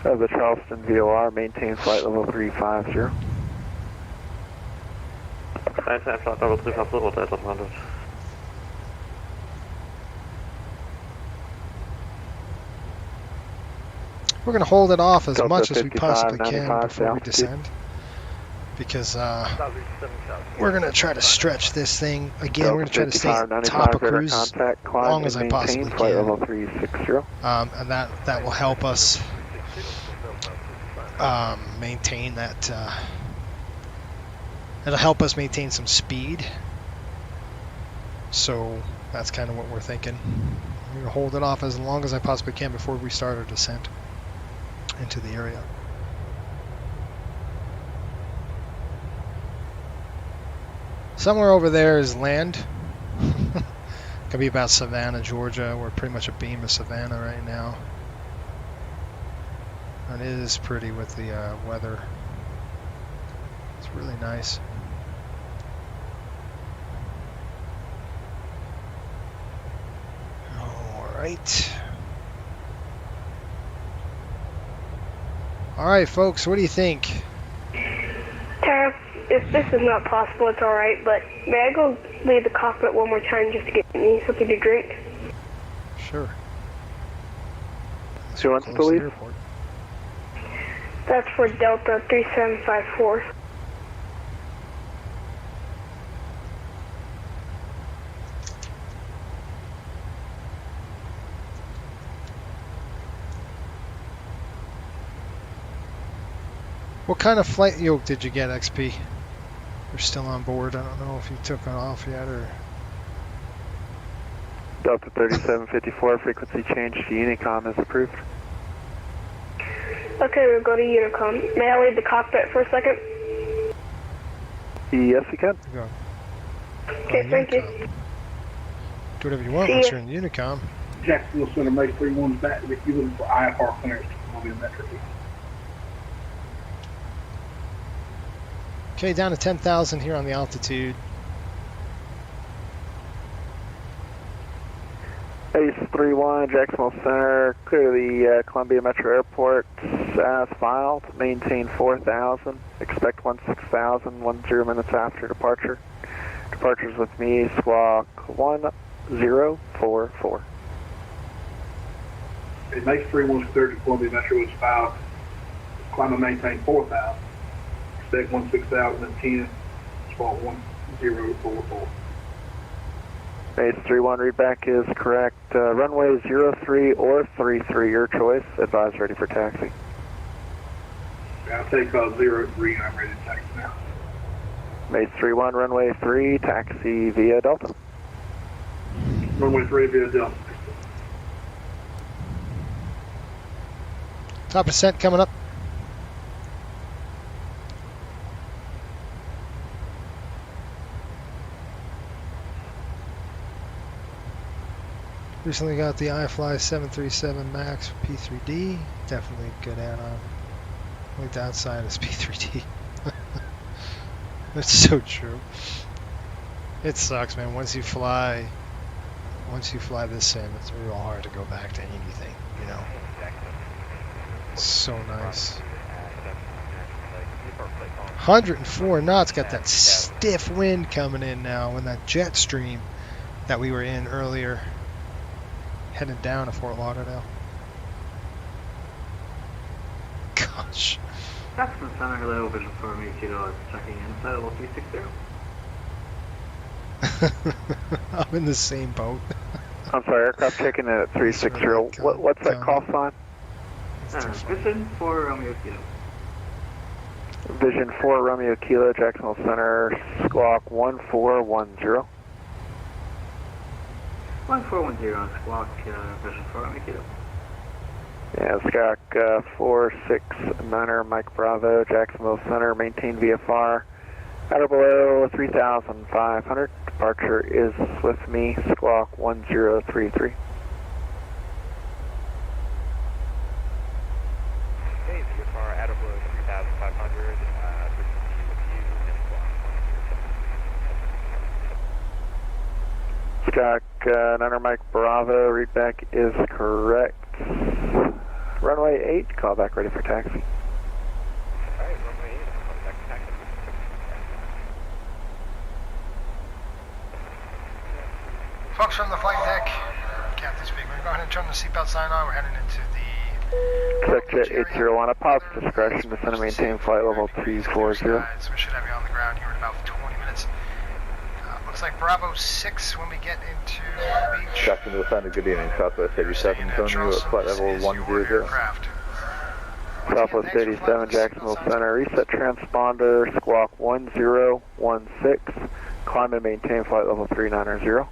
of the Charleston VOR, maintain flight level 350. Maintain flight level 350, Delta 200. We're going to hold it off as Delta much as we 55, possibly can 95 before we altitude. descend. Because we're going to try to stretch this thing. Again, we're going to try to stay at top of cruise as long as I possibly flight level can. 360. And that will help us maintain that. It'll help us maintain some speed. So that's kind of what we're thinking. We're going to hold it off as long as I possibly can before we start our descent into the area. Somewhere over there is land. Could be about Savannah, Georgia. We're pretty much a beam of Savannah right now. And it is pretty with the weather. It's really nice. Alright. Alright, folks, what do you think? Tara, if this is not possible, it's alright, but may I go leave the cockpit one more time just to get me something to drink? Sure. So you want to leave? That's for Delta 3754. What kind of flight yoke did you get, XP? You're still on board. I don't know if you took it off yet or... Delta 3754, frequency change to Unicom is approved. Okay, we'll go to Unicom. May I leave the cockpit for a second? Yes, you can. Go. Okay, thank you. Do whatever you want once you're in Unicom. Jacksonville Center, May 31's back to the queue looking for IFR clearance to Columbia Metro. Okay, down to 10,000 here on the altitude. Ace 31, Jacksonville Center, clear the Columbia Metro Airport as filed, maintain 4,000, expect 16,000, 10 minutes after departure. Departures with me, squawk 1044. Okay, Ace 31's cleared to Columbia Metro is filed, climb and maintain 4,000, expect 16,010, squawk 1044. Ace 31 readback is correct. Runway 03 or 33, your choice. Advise ready for taxi. I'll take 03 and I'm ready to taxi now. Ace 31, runway 3, taxi via Delta. Runway 3 via Delta. Top percent coming up. Recently got the iFly 737 Max P3D. Definitely a good add-on. Like the outside is P3D. That's so true. It sucks, man. Once you fly this sim, it's real hard to go back to anything, you know. It's so nice. 104 knots, got that stiff wind coming in now, and that jet stream that we were in earlier. Heading down to Fort Lauderdale. Gosh. That's from Center Hello Vision for me, $2 checking in. Flight level 360. I'm in the same boat. I'm sorry, aircraft checking in at 360. What's that call sign? Vision for Romeo Kilo. Vision 4 Romeo Kilo, Jacksonville Center, squawk 1410. 1410 on squawk, Vision 4 Romeo Kilo. Yeah, squawk 469er Mike Bravo, Jacksonville Center, maintain VFR at or below 3,500. Departure is with me, squawk 1033. Okay, VFR at or below 3,500. Squawk 9er Mike Bravo, readback is correct. Runway 8, call back ready for taxi. Alright, runway 8, call back to taxi. Folks from the flight deck, Captain speaking. We're going to go ahead and turn the seatbelt sign on. We're heading into the Sector 801, a pilot's discretion, descend and maintain flight level 240. So we should have you on the ground here in about 20 minutes. Looks like Bravo 6 when we get into the beach. Jacksonville Center, good evening. Southwest 87, phone you at flight level 100. Southwest 87, Jacksonville Center, reset transponder, squawk 1016, climb and maintain flight level 390.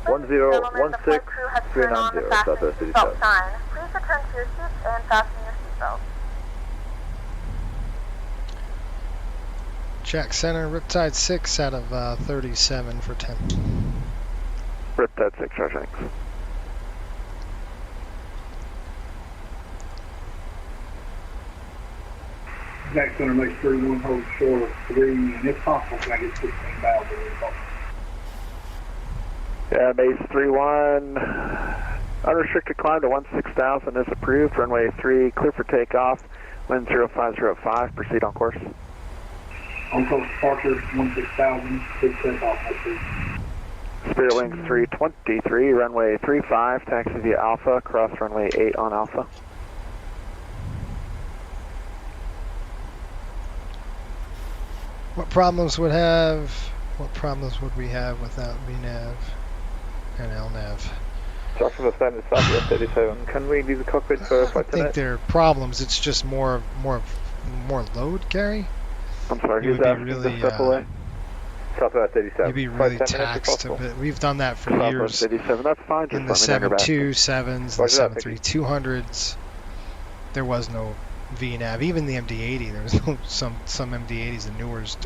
1016, 390, Southwest 87. Please return to your seats and fasten your seatbelt. Jack Center, Riptide 6 out of 37 for 10. Riptide 6, thanks. Jack Center makes 31, hold short of 3, and if possible, can I get 16 valves in the box? Yeah, base 31, unrestricted climb to 16,000 is approved. Runway 3, clear for takeoff. Wind 0505, proceed on course. On course departure, 16,000, big takeoff, please. Spirit Wings 323, runway 35, taxi via Alpha, cross runway 8 on Alpha. What problems would we have without VNAV and LNAV? Jacksonville Center, Southwest 87. Can we leave the cockpit for flight I think there are problems. It's just more load, Gary. I'm sorry, You who's would be asking really, to step away? Southwest 87. You'd be really taxed a bit. We've done that for Southwest years. 87, that's fine. In Just the let me know your 727s, the 73200s, there was no VNAV. Even the MD-80, there was no some MD-80s, the newers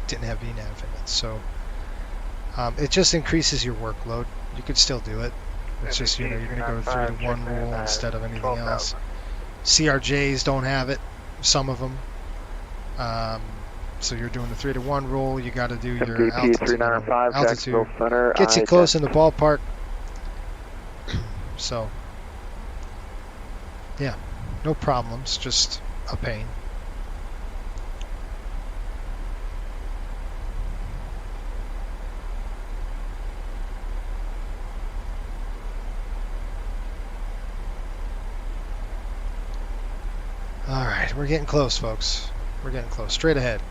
didn't have VNAV in it. So it just increases your workload. You could still do it. It's just, you're going to go 3-to-1 rule instead of anything else. CRJs don't have it, some of them. So you're doing the 3-to-1 rule. You got to do your altitude. Center, Gets you close in the ballpark. So, yeah, no problems. Just a pain. All right, we're getting close, folks. We're getting close. Straight ahead.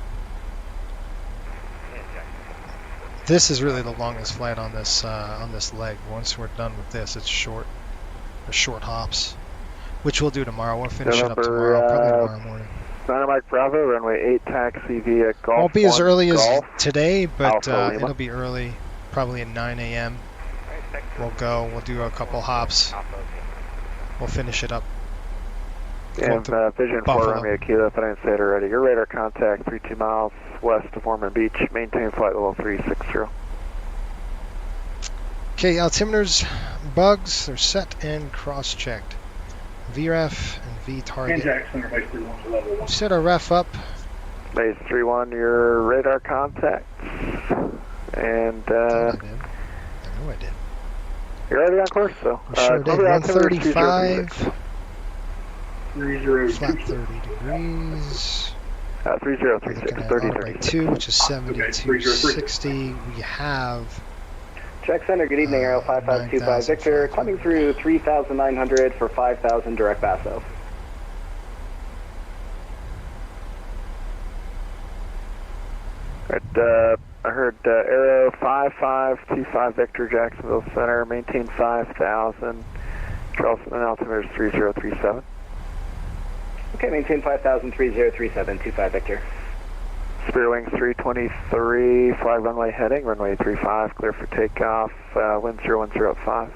This is really the longest flight on this leg. Once we're done with this, it's short. They're short hops, which we'll do tomorrow. We'll finish it up tomorrow, probably tomorrow morning. Niner Mike Bravo, runway 8, taxi via Golf. Won't be as early as Golf, today, but Alpha it'll be early, probably at 9 a.m. We'll go. We'll do a couple hops. We'll finish it up. And Vision 4 Romeo Kilo, if I didn't say it already. Your radar contact 32 miles west of Ormond Beach. Maintain flight level 360. Okay, altimeters, bugs, they're set and cross-checked. VREF and V target. Set our ref up. Base 31, your radar contacts. And I know I did. You're already on course, so. We sure did. 135. 3036. Flat 30 degrees. 3036, 3036. Which is 7260. We have. Check Center, good evening, Aero 5525 Victor, climbing through 3,900 for 5,000 direct Basso. Right, I heard Aero 5525 Victor, Jacksonville Center, maintain 5,000. Charleston altimeter is 3037. Okay, maintain 5,000, 3037, 25 Victor. Spirit Wings 323, flag runway heading, runway 35, clear for takeoff, wind 010 at 5.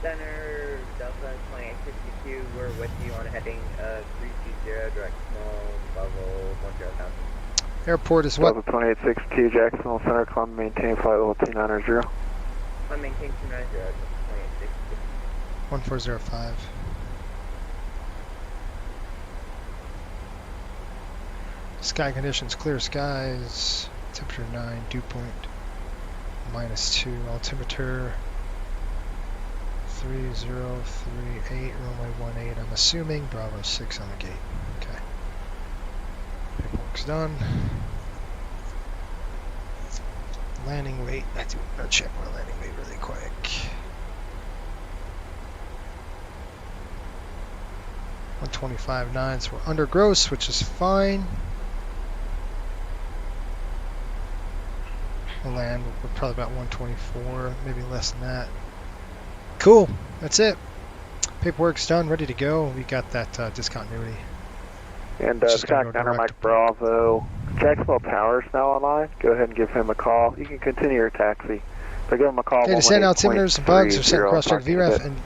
Center, Delta 2862, we're with you on heading 320, direct small, level 10,000. Airport is what? Delta 2862, Jacksonville Center, climb and maintain flight level 290. Climb maintain 290, 2862. 1405. Sky conditions, clear skies, temperature 9, dew point -2, altimeter 3038, runway 18, I'm assuming, Bravo 6 on the gate. Okay. Paperwork's done. Landing weight, I do want to check my landing weight really quick. $125.9, so we're under gross, which is fine. We'll land, we're probably about 124, maybe less than that. Cool, that's it. Paperwork's done, ready to go. We got that discontinuity. And Scott Gunner, Mike Bravo, Jacksonville Tower's now online. Go ahead and give him a call. You can continue your taxi, but give him a call. Okay, to send altimeters and bugs or set cross-check VREF and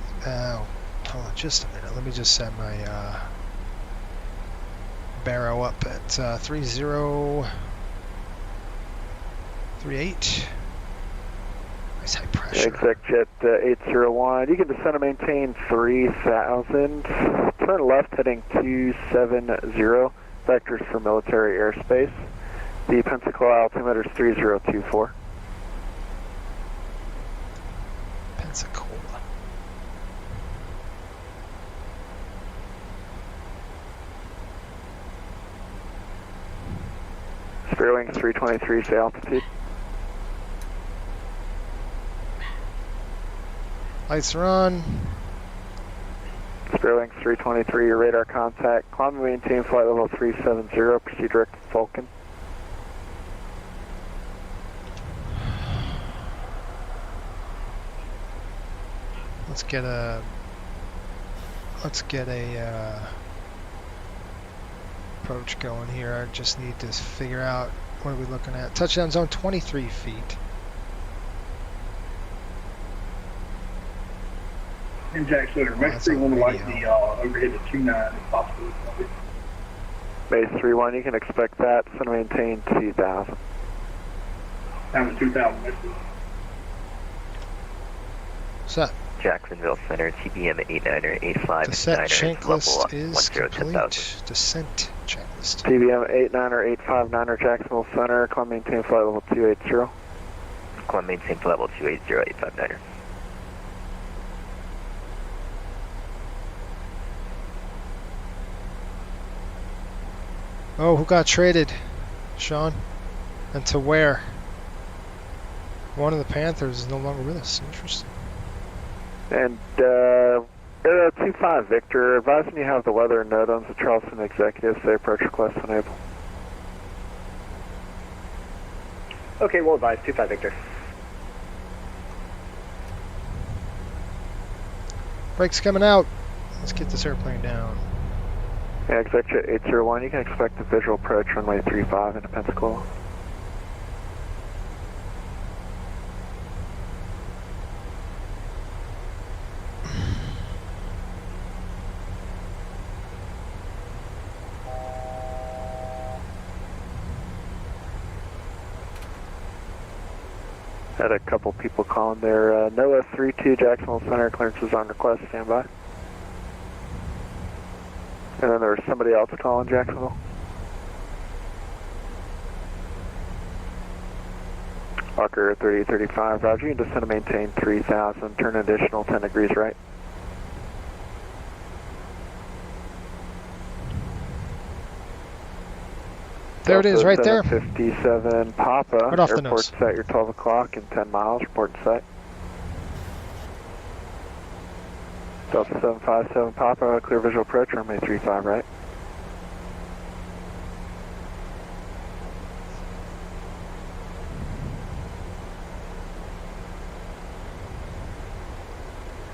hold on just a minute. Let me just set my Barrow up at 3038. Nice high pressure. Exec Jet 801. You can descend and maintain 3000. Turn left heading 270. Vectors for military airspace. The Pensacola altimeter is 3024. Pensacola. Spirit Wings 323, say altitude. Lights are on. Spirit Wings 323, your radar contact. Climb and maintain flight level 370. Proceed direct to Falcon. Let's get a approach going here. I just need to figure out what are we looking at. Touchdown zone 23 feet. And Jack Sutter, Max 31 would like the overhead to 29 if possible. Base 31, you can expect that. Send and maintain 2000. Down to 2000. What's that? Jacksonville Center, TBM 89er descent 85 checklist is complete. Descent checklist. TBM 89er 859er, Jacksonville Center. Climb maintain flight level 280. Climb maintain flight level 280, 859er. Oh, who got traded, Sean? And to where? One of the Panthers is no longer with us. Interesting. And 25 Victor, advising you have the weather and NOTAMs of Charleston Executive, say approach request enable. Okay, well advised, 25 Victor. Brakes coming out. Let's get this airplane down. Yeah, Exec Jet 801, you can expect a visual approach runway 35 into Pensacola. Had a couple people calling there. NOAA 32 Jacksonville Center, clearances on request, stand by. And then there was somebody else calling Jacksonville. Walker 3035, Roger, you can descend and maintain 3000, turn additional 10 degrees right. There it is, right there. 57 Papa, right off the airport nose. set your 12 o'clock in 10 miles, report set. Delta 757 Papa, clear visual approach, runway 35 right.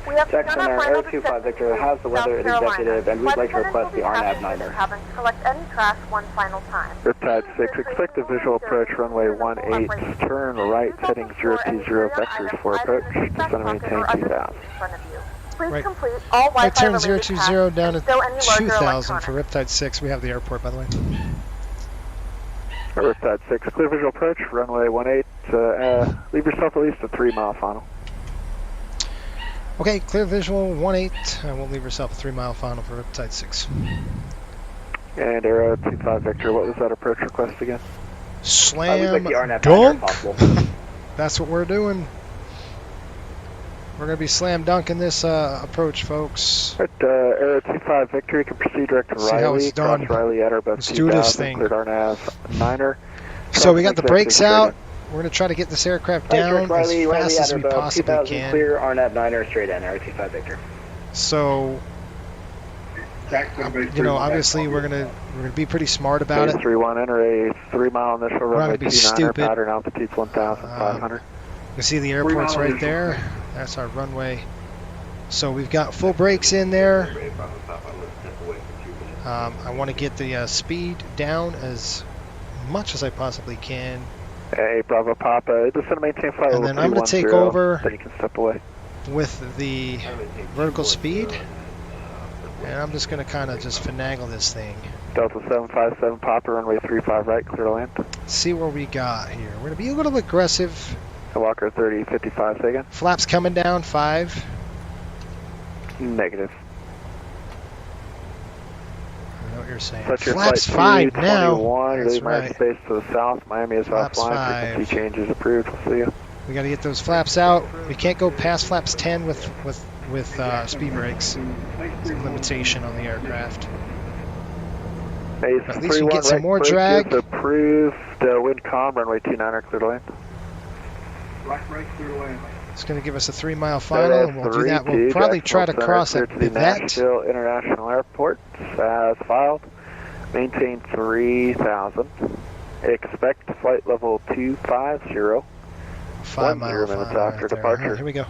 We have Check begun our center, final Air 25 Victor, how's the weather, South Carolina. executive, and we'd like to Flight request the attendants will be RNAV passing through the 9er. cabin to collect any trash one final time. Riptide 6, expect a visual approach runway 18, turn right heading 020 vectors for approach, descend and maintain 2000. Please Right. complete all Right Wi-Fi turn related 020 tasks down and to stow any larger 2000 for electronics. Riptide 6. We have the airport, by the way. Riptide 6, clear visual approach, runway 18, leave yourself at least a 3-mile final. Okay, clear visual 18. I won't leave yourself a 3-mile final for Riptide 6. And Aero 25 Victor, what was that approach request again? Slam the RNAV 9er if dunk. possible. That's what we're doing. We're going to be slam dunking this approach, folks. Right, Aero 25 Victor, you can proceed direct to See how Riley, it's done. cross Riley at or above Let's 2000, do this thing. cleared RNAV 9er. So we got the Cross brakes executive out. straight We're going to try to get this aircraft Right, down Riley, as fast as at we or above possibly 2000, can. clear RNAV 9er straight in, Air 25 Victor. So, you know, obviously we're gonna be pretty smart about it. 31, enter a 3-mile initial We're not runway gonna be 29er, stupid. pattern altitude 1,500. You see the airport's right there. That's our runway. So we've got full brakes in there. I want to get the speed down as much as I possibly can. Hey, Bravo Papa, descend and maintain flight And level then I'm going to take 310, over then you can step away. with the vertical speed. And I'm just going to kind of just finagle this thing. Delta 757 Papa, runway 35 right, clear to land. See what we got here. We're going to be a little aggressive. Walker 3055, say again. Flaps coming down, 5. Negative. I know what you're saying. Set your Flaps flight 5 now. 21, That's leave my right. space to the south. Miami is Flaps offline. 5. Frequency changes approved. We'll see you. We got to get those flaps out. We can't go past flaps 10 with speed brakes. It's a limitation on the aircraft. Hey, At least we get some right more brake drag. is approved. Wind calm, runway 29er, clear to land. Right brake clear to land. It's going to give us a 3-mile final, and we'll do that. We'll probably try to cross at at the Vivette. Nashville International Airport as filed. Maintain 3000. Expect flight level 250. 5-mile 10 minutes final after right there. departure. Here we go.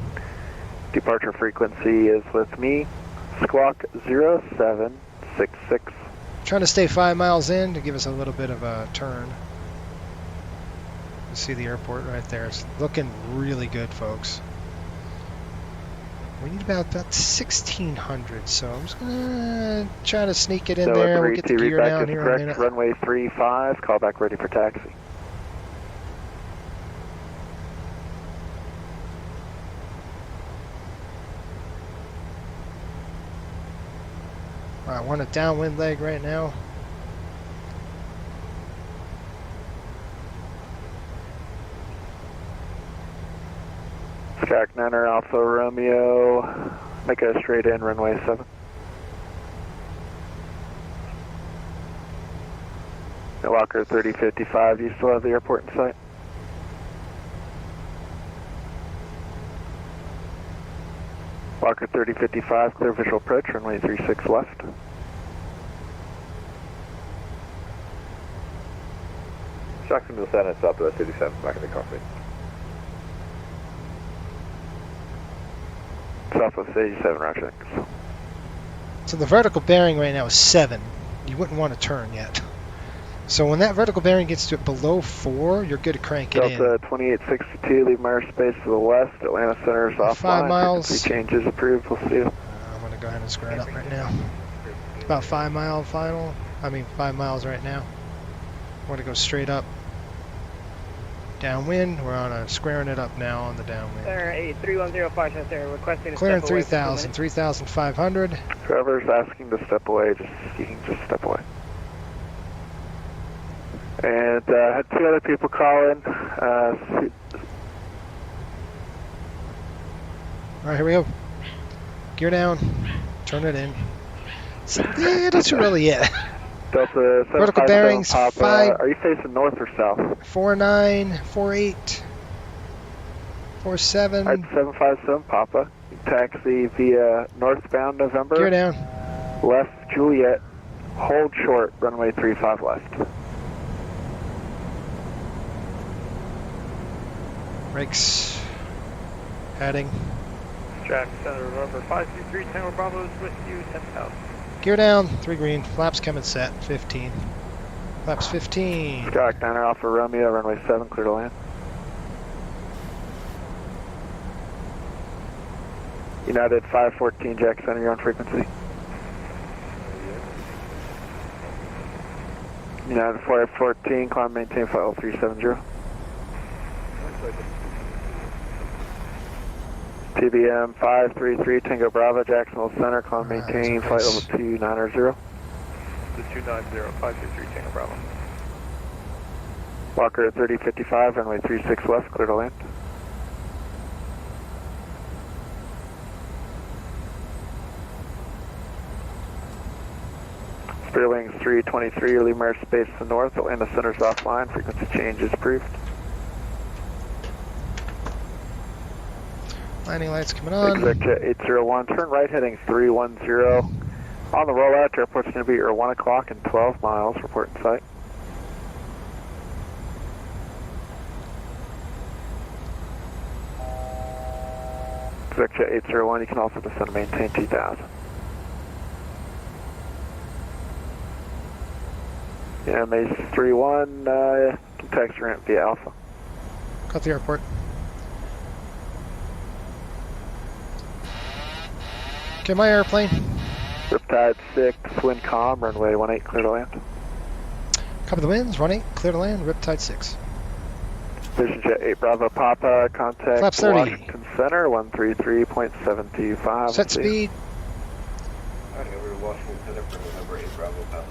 Departure frequency is with me. Squawk 0766. Trying to stay 5 miles in to give us a little bit of a turn. You see the airport right there. It's looking really good, folks. We need about 1,600, so I'm just gonna try to sneak it in there. We'll get the gear down here in a minute. Runway 35, call back ready for taxi. All right, we're on a downwind leg right now. Skyhawk 9er Alpha Romeo, make a straight in runway 7. Walker 3055, do you still have the airport in sight? Walker 3055, clear visual approach, runway 36 left. Jacksonville Center, Southwest 87, back in the cockpit. Southwest 87, roger. So the vertical bearing right now is 7. You wouldn't want to turn yet. So when that vertical bearing gets to below 4, you're good to crank it in. Delta 2862, leave my airspace to the west. Atlanta Center is offline. 5 miles. Frequency changes approved. We'll see you. I'm going to go ahead and square it up right now. About 5 mile final. 5 miles right now. We're going to go straight up. Downwind. We're on a squaring it up now on the downwind. Sir, 83105, sir, requesting to Clearing step away 3,000, 3,500. Whoever's asking to step away, you can just step away. And had 2 other people call in. All right, here we go. Gear down. Turn it in. So, yeah, that's really it. Delta Vertical bearings, Papa, 5. Are you facing north or south? 49, 48, 47. Alright, 757 Papa. Taxi via northbound November. Gear down. Left Juliet. Hold short, runway 35 left. Brakes. Heading. Jack Center, November 523 Tango Bravo is with you, 10,000. Gear down, 3 green. Flaps coming set, 15. Flaps 15. Skyhawk 9 Alpha Romeo, runway 7, clear to land. United 514 Jack Center, you're on frequency. United 514, climb maintain flight 0370. TBM 533 Tango Bravo, Jacksonville Center, climb maintain flight level 290. The 290, 523 Tango Bravo. Walker 3055, runway 36 left, clear to land. Spearwings 323, leave MIA space to the north, Atlanta Center's offline, frequency change is approved. Landing lights coming on. Exec 801, turn right heading 310. On the rollout, airport's going to be your 1 o'clock and 12 miles, report in sight. Exec 801, you can also descend and maintain 2000. Yeah, Maze 31, can text ramp via Alpha. Got the airport. Okay, my airplane. Riptide 6, wind calm, runway 18, clear to land. Copy the winds, run 8, clear to land, Riptide 6. Vision Jet 8 Bravo Papa, contact Flaps 30. Washington Center, 133.725. Set speed. Alright, over to Washington Center for November 8 Bravo Papa.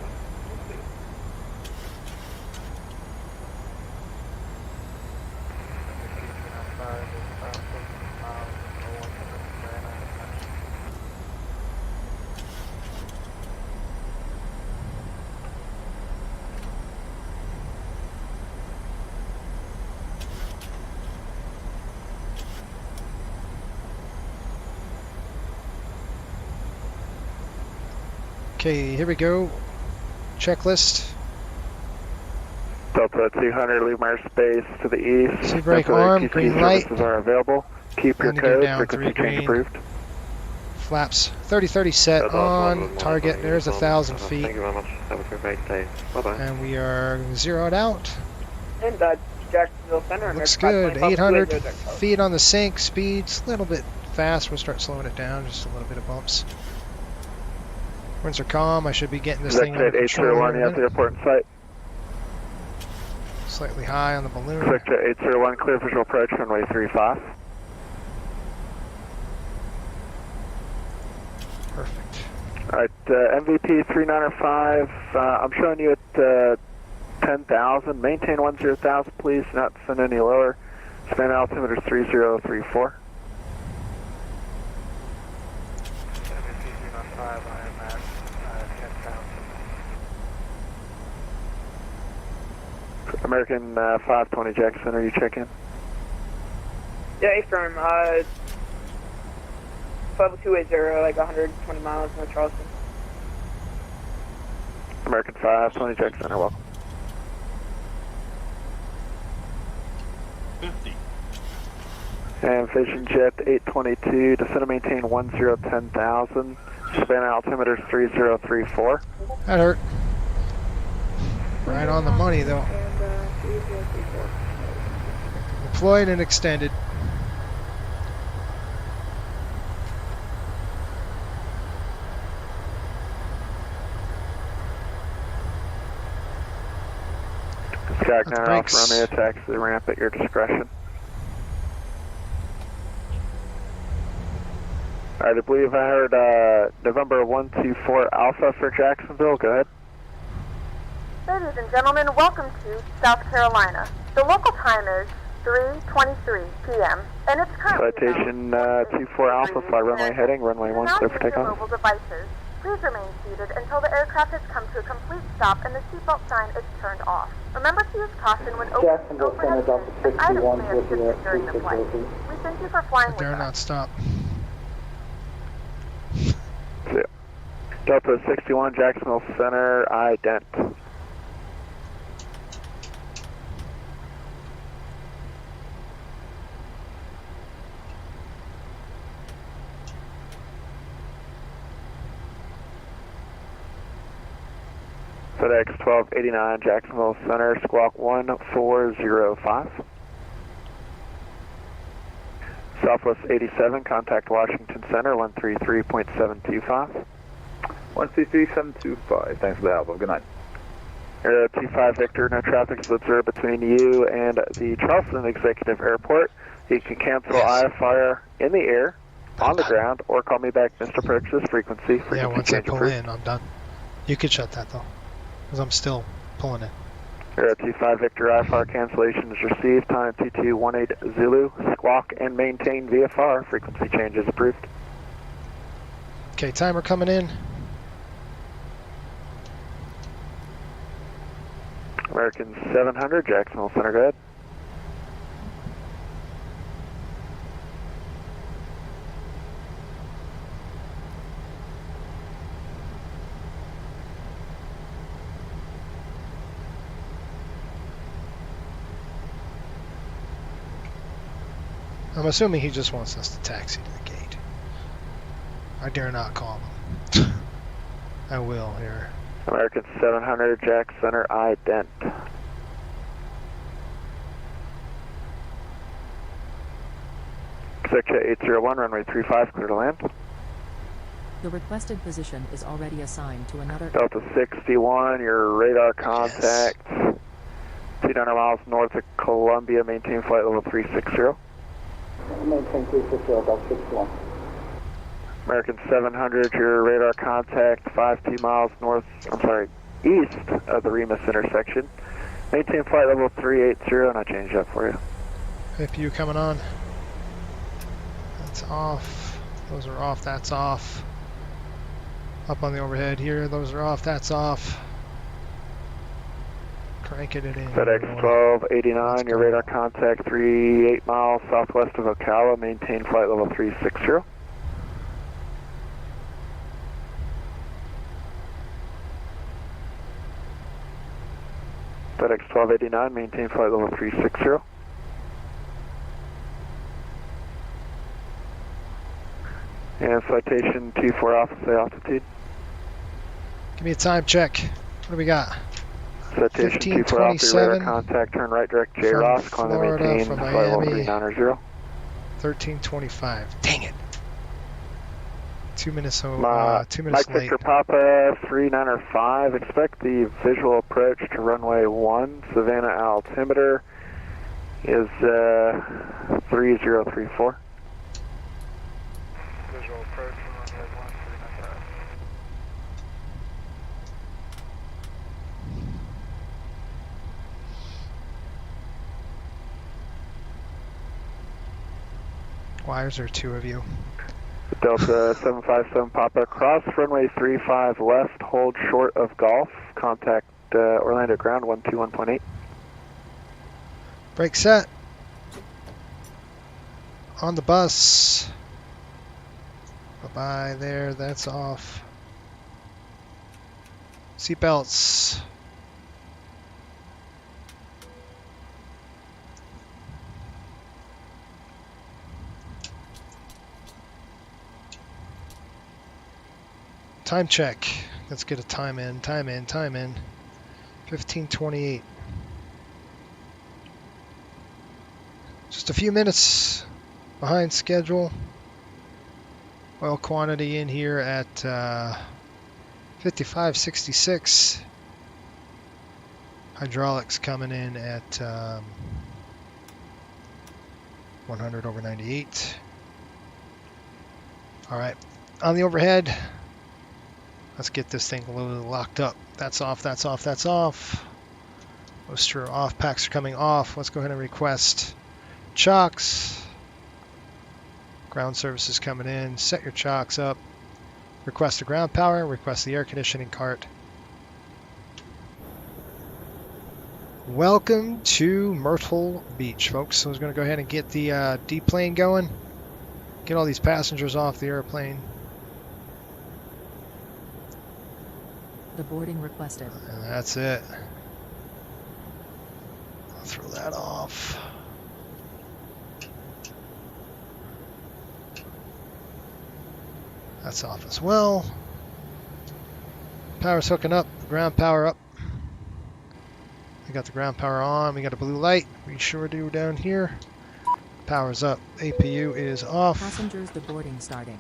Okay, here we go. Checklist. Delta 200, leave MIA space to the east. Sea brake arm, green light. Services are available. Keep your And go code, down, frequency 3 change green. approved. Flaps 30-30 set on target. There's 1,000 feet. Thank you very much. Have a great day. Bye-bye. And we are zeroed out. And Jacksonville Center. Looks good. 800 feet on the sink. Speed's a little bit fast. We'll start slowing it down. Just a little bit of bumps. Winds are calm. I should be getting this thing under control. 801, you have the airport in sight. Slightly high on the balloon. Sector 801, clear visual approach, runway 35. Perfect. Alright, MVP 3905, I'm showing you at 10,000. Maintain 10,000, please. Not send any lower. Span altimeter is 3034. American 520 Jack Center, you check in? Yeah, A-firm, level 280, like 120 miles north Charleston. American 520 Jack Center, welcome. 50. And Vision Jet 822, descend and maintain 10,000. Span altimeter is 3034. That hurt. Right on the money though. Deployed and extended. Skyhawk 9 Alpha Romeo, taxi the ramp at your discretion. Alright, I believe I heard November 124 Alpha for Jacksonville. Go ahead. Ladies and gentlemen, welcome to South Carolina. The local time is 3:23 p.m. and it's currently Citation 24 Alpha, fly runway heading, runway 1, clear for takeoff. mobile devices. Please remain seated until the aircraft has come to a complete stop and the seatbelt sign is turned off. Remember to use caution when opening overhead bins as items may have shifted during the flight. We thank you for flying with Dare us. not stop. Delta 61 Jacksonville Center, ident. FedEx 1289, Jacksonville Center, squawk 1405. Southwest 87, contact Washington Center, 133.725. 133.725. Thanks for the help. Have a good night. Air 25 Victor, no traffic is observed between you and the Charleston Executive Airport. You can cancel IFR in the air, on the ground, or call me back, Mr. Perch, this frequency. Yeah, once I pull in, I'm done. You could shut that though, because I'm still pulling in. Air 25 Victor, IFR cancellation is received. Time 2218 Zulu. Squawk and maintain VFR. Frequency change is approved. Okay, timer coming in. American 700, Jacksonville Center, go ahead. I'm assuming he just wants us to taxi to the gate. I dare not call him. I will here. American 700, Jack Center, ident. Executive 801, runway 35, clear to land. The requested position is already assigned to another... Delta 61, your radar contact. 200 miles north of Columbia, maintain flight level 360. Maintain 360, Delta 61. American 700, your radar contact 52 miles east of the Remus intersection. Maintain flight level 380, and I changed that for you. APU coming on. That's off. Those are off, that's off. Up on the overhead here, those are off, that's off. Cranking it in. FedEx 1289, your radar contact 38 miles southwest of Ocala. Maintain flight level 360. FedEx 1289, maintain flight level 360. And citation 24 Alpha, say altitude. Give me a time check. What do we got? Citation 24 Alpha, radar contact, turn right direct J Ross, climb and maintain flight level 390. 1325. Dang it. 2 minutes, 2 minutes Mike late. Victor Papa 395. Expect the visual approach to runway 1. Savannah altimeter is 3034. Visual approach to runway 1, 395. Why is there two of you? Delta 757 Papa, cross runway 35 left, hold short of Golf, contact Orlando ground 121.8. Brake set. On the bus. Bye-bye there, that's off. Seatbelts. Time check. Let's get a time in. 15:28. Just a few minutes behind schedule. Oil quantity in here at 55.66. Hydraulics coming in at 100/98. All right, on the overhead. Let's get this thing locked up. That's off, that's off, that's off. Booster off, packs are coming off. Let's go ahead and request chocks. Ground services coming in. Set your chocks up. Request the ground power, request the air conditioning cart. Welcome to Myrtle Beach, folks. So I was going to go ahead and get the D-plane going. Get all these passengers off the airplane. The boarding requested. And that's it. I'll throw that off. That's off as well. Power's hooking up. Ground power up. We got the ground power on. We got a blue light. We sure do down here. Power's up. APU is off. Passengers deboarding starting.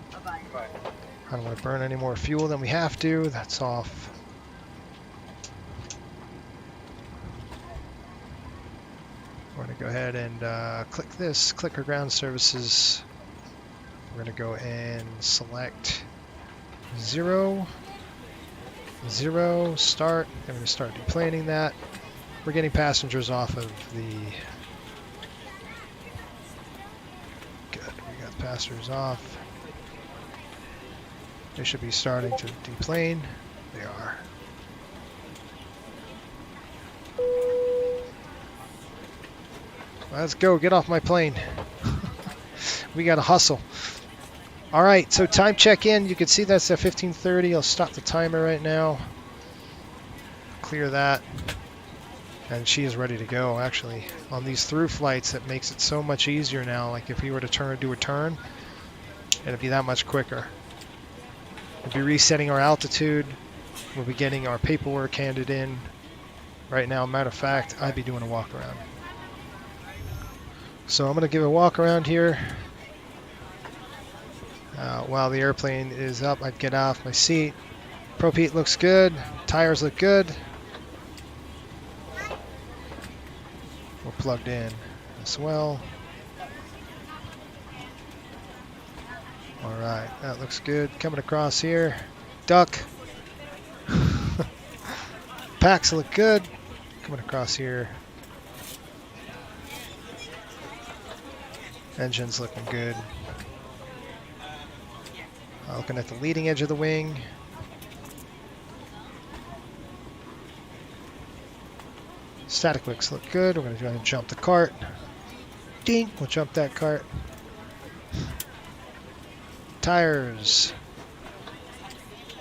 I don't want to burn any more fuel than we have to. That's off. We're going to go ahead and click this. Click our ground services. We're going to go and select 0, 0, start. I'm going to start deplaning that. We're getting passengers off of the... Good, we got passengers off. They should be starting to deplane. They are. Let's go, get off my plane. We gotta hustle. All right, so time check in. You can see that's at 15:30. I'll stop the timer right now. Clear that. And she is ready to go, actually. On these through flights, it makes it so much easier now. Like if we were to do a turn, it'd be that much quicker. We'll be resetting our altitude. We'll be getting our paperwork handed in. Right now, matter of fact, I'd be doing a walk around. So I'm going to give a walk around here. While the airplane is up, I'd get off my seat. Prop heat looks good. Tires look good. We're plugged in as well. Alright, that looks good. Coming across here. Duck. Packs look good. Coming across here. Engine's looking good. Looking at the leading edge of the wing. Static wicks look good. We're going to try and jump the cart. Ding! We'll jump that cart. Tires.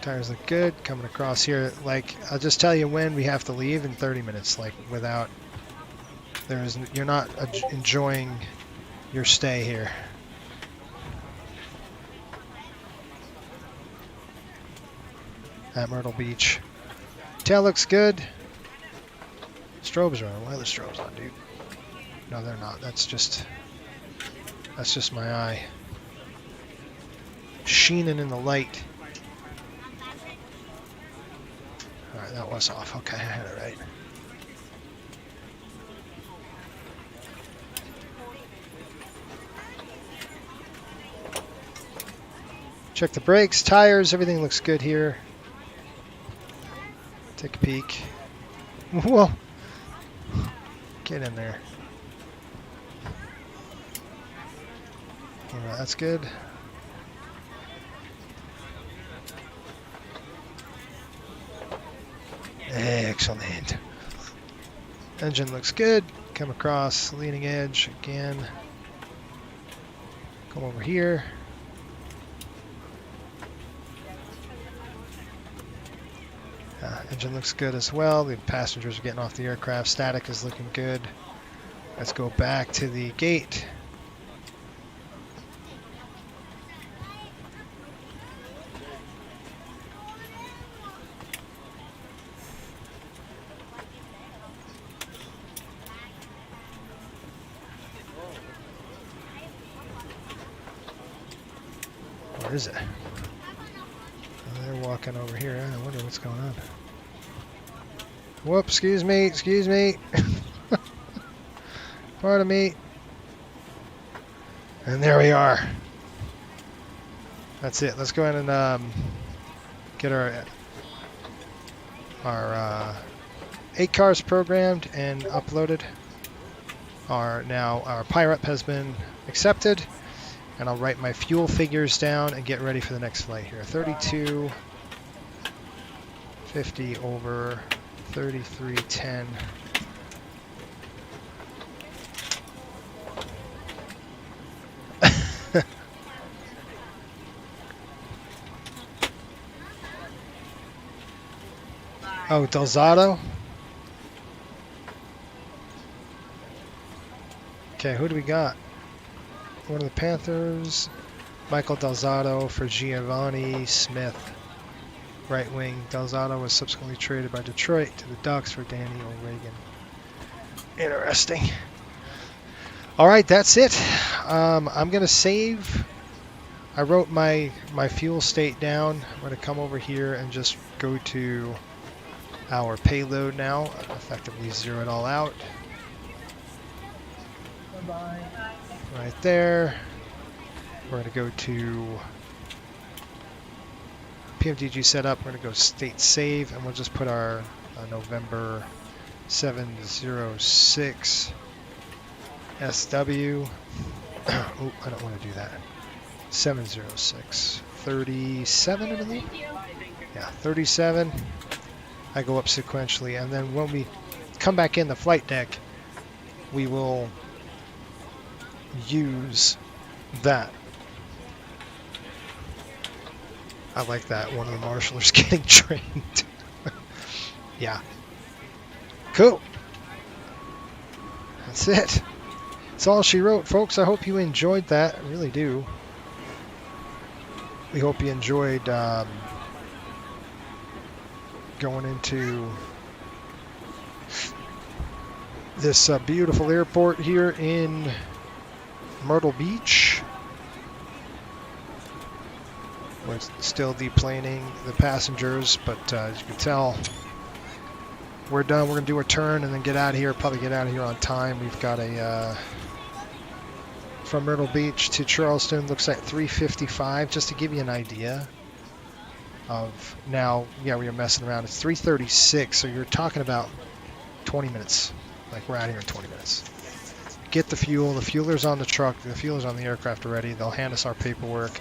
Tires look good. Coming across here. Like, I'll just tell you when we have to leave in 30 minutes. Like, without... You're not enjoying your stay here. At Myrtle Beach. Tail looks good. Strobes are on. Why are the strobes on, dude? No, they're not. That's just my eye. Sheening in the light. Alright, that was off. Okay, I had it right. Check the brakes, tires, everything looks good here. Take a peek. Whoa! Get in there. Alright, that's good. Excellent. Engine looks good. Come across leading edge again. Come over here. Engine looks good as well. The passengers are getting off the aircraft. Static is looking good. Let's go back to the gate. Where is it? Oh, they're walking over here. I wonder what's going on. Whoops, excuse me. Pardon me. And there we are. That's it. Let's go ahead and get our 8 cars programmed and uploaded. Our PIREP has been accepted, and I'll write my fuel figures down and get ready for the next flight here. 3250 over 3310. Oh, Delzato? Okay, who do we got? One of the Panthers. Michael Delzato for Giovanni Smith. Right wing. Delzato was subsequently traded by Detroit to the Ducks for Danny O'Regan. Interesting. All right, that's it. I'm going to save. I wrote my fuel state down. I'm going to come over here and just go to our payload now. Effectively zero it all out. Bye-bye. Right there. We're going to go to PMDG setup. We're going to go state save, and we'll just put our November 706 SW. Oh, I don't want to do that. 706 37, I believe. Yeah, 37. I go up sequentially, and then when we come back in the flight deck, we will use that. I like that. One of the marshals getting trained. Yeah. Cool. That's it. That's all she wrote, folks. I hope you enjoyed that. I really do. We hope you enjoyed going into this beautiful airport here in Myrtle Beach. We're still deplaning the passengers, but as you can tell, we're done. We're going to do a turn and then get out of here. Probably get out of here on time. We've got a from Myrtle Beach to Charleston, looks like 3:55, just to give you an idea of now. Yeah, we were messing around. It's 3:36, so you're talking about 20 minutes. Like, we're out here in 20 minutes. Get the fuel. The fueler's on the truck. The fueler's on the aircraft already. They'll hand us our paperwork.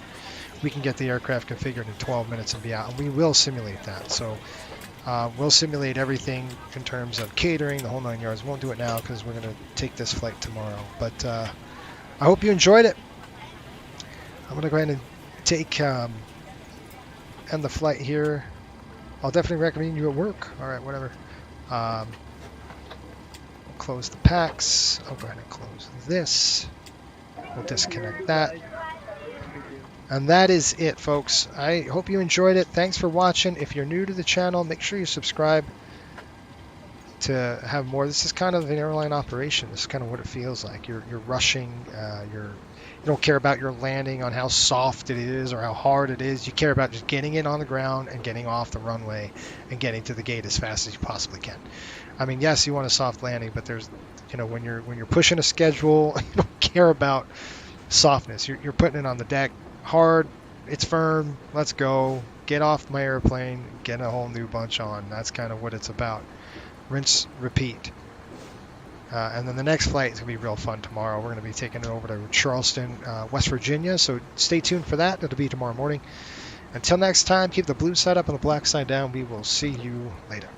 We can get the aircraft configured in 12 minutes and be out. And we will simulate that. So we'll simulate everything in terms of catering, the whole 9 yards. Won't do it now because we're going to take this flight tomorrow. But I hope you enjoyed it. I'm going to go ahead and take end the flight here. I'll definitely recommend you at work. All right, whatever. We'll close the packs. I'll go ahead and close this. We'll disconnect that. And that is it, folks. I hope you enjoyed it. Thanks for watching. If you're new to the channel, make sure you subscribe to have more. This is kind of an airline operation. This is kind of what it feels like. You're rushing. You don't care about your landing, on how soft it is or how hard it is. You care about just getting it on the ground and getting off the runway and getting to the gate as fast as you possibly can. I mean, yes, you want a soft landing, but there's, when you're pushing a schedule, you don't care about softness. You're putting it on the deck hard. It's firm. Let's go. Get off my airplane. Get a whole new bunch on. That's kind of what it's about. Rinse, repeat. And then the next flight is going to be real fun tomorrow. We're going to be taking it over to Charleston, West Virginia. So stay tuned for that. It'll be tomorrow morning. Until next time, keep the blue side up and the black side down. We will see you later.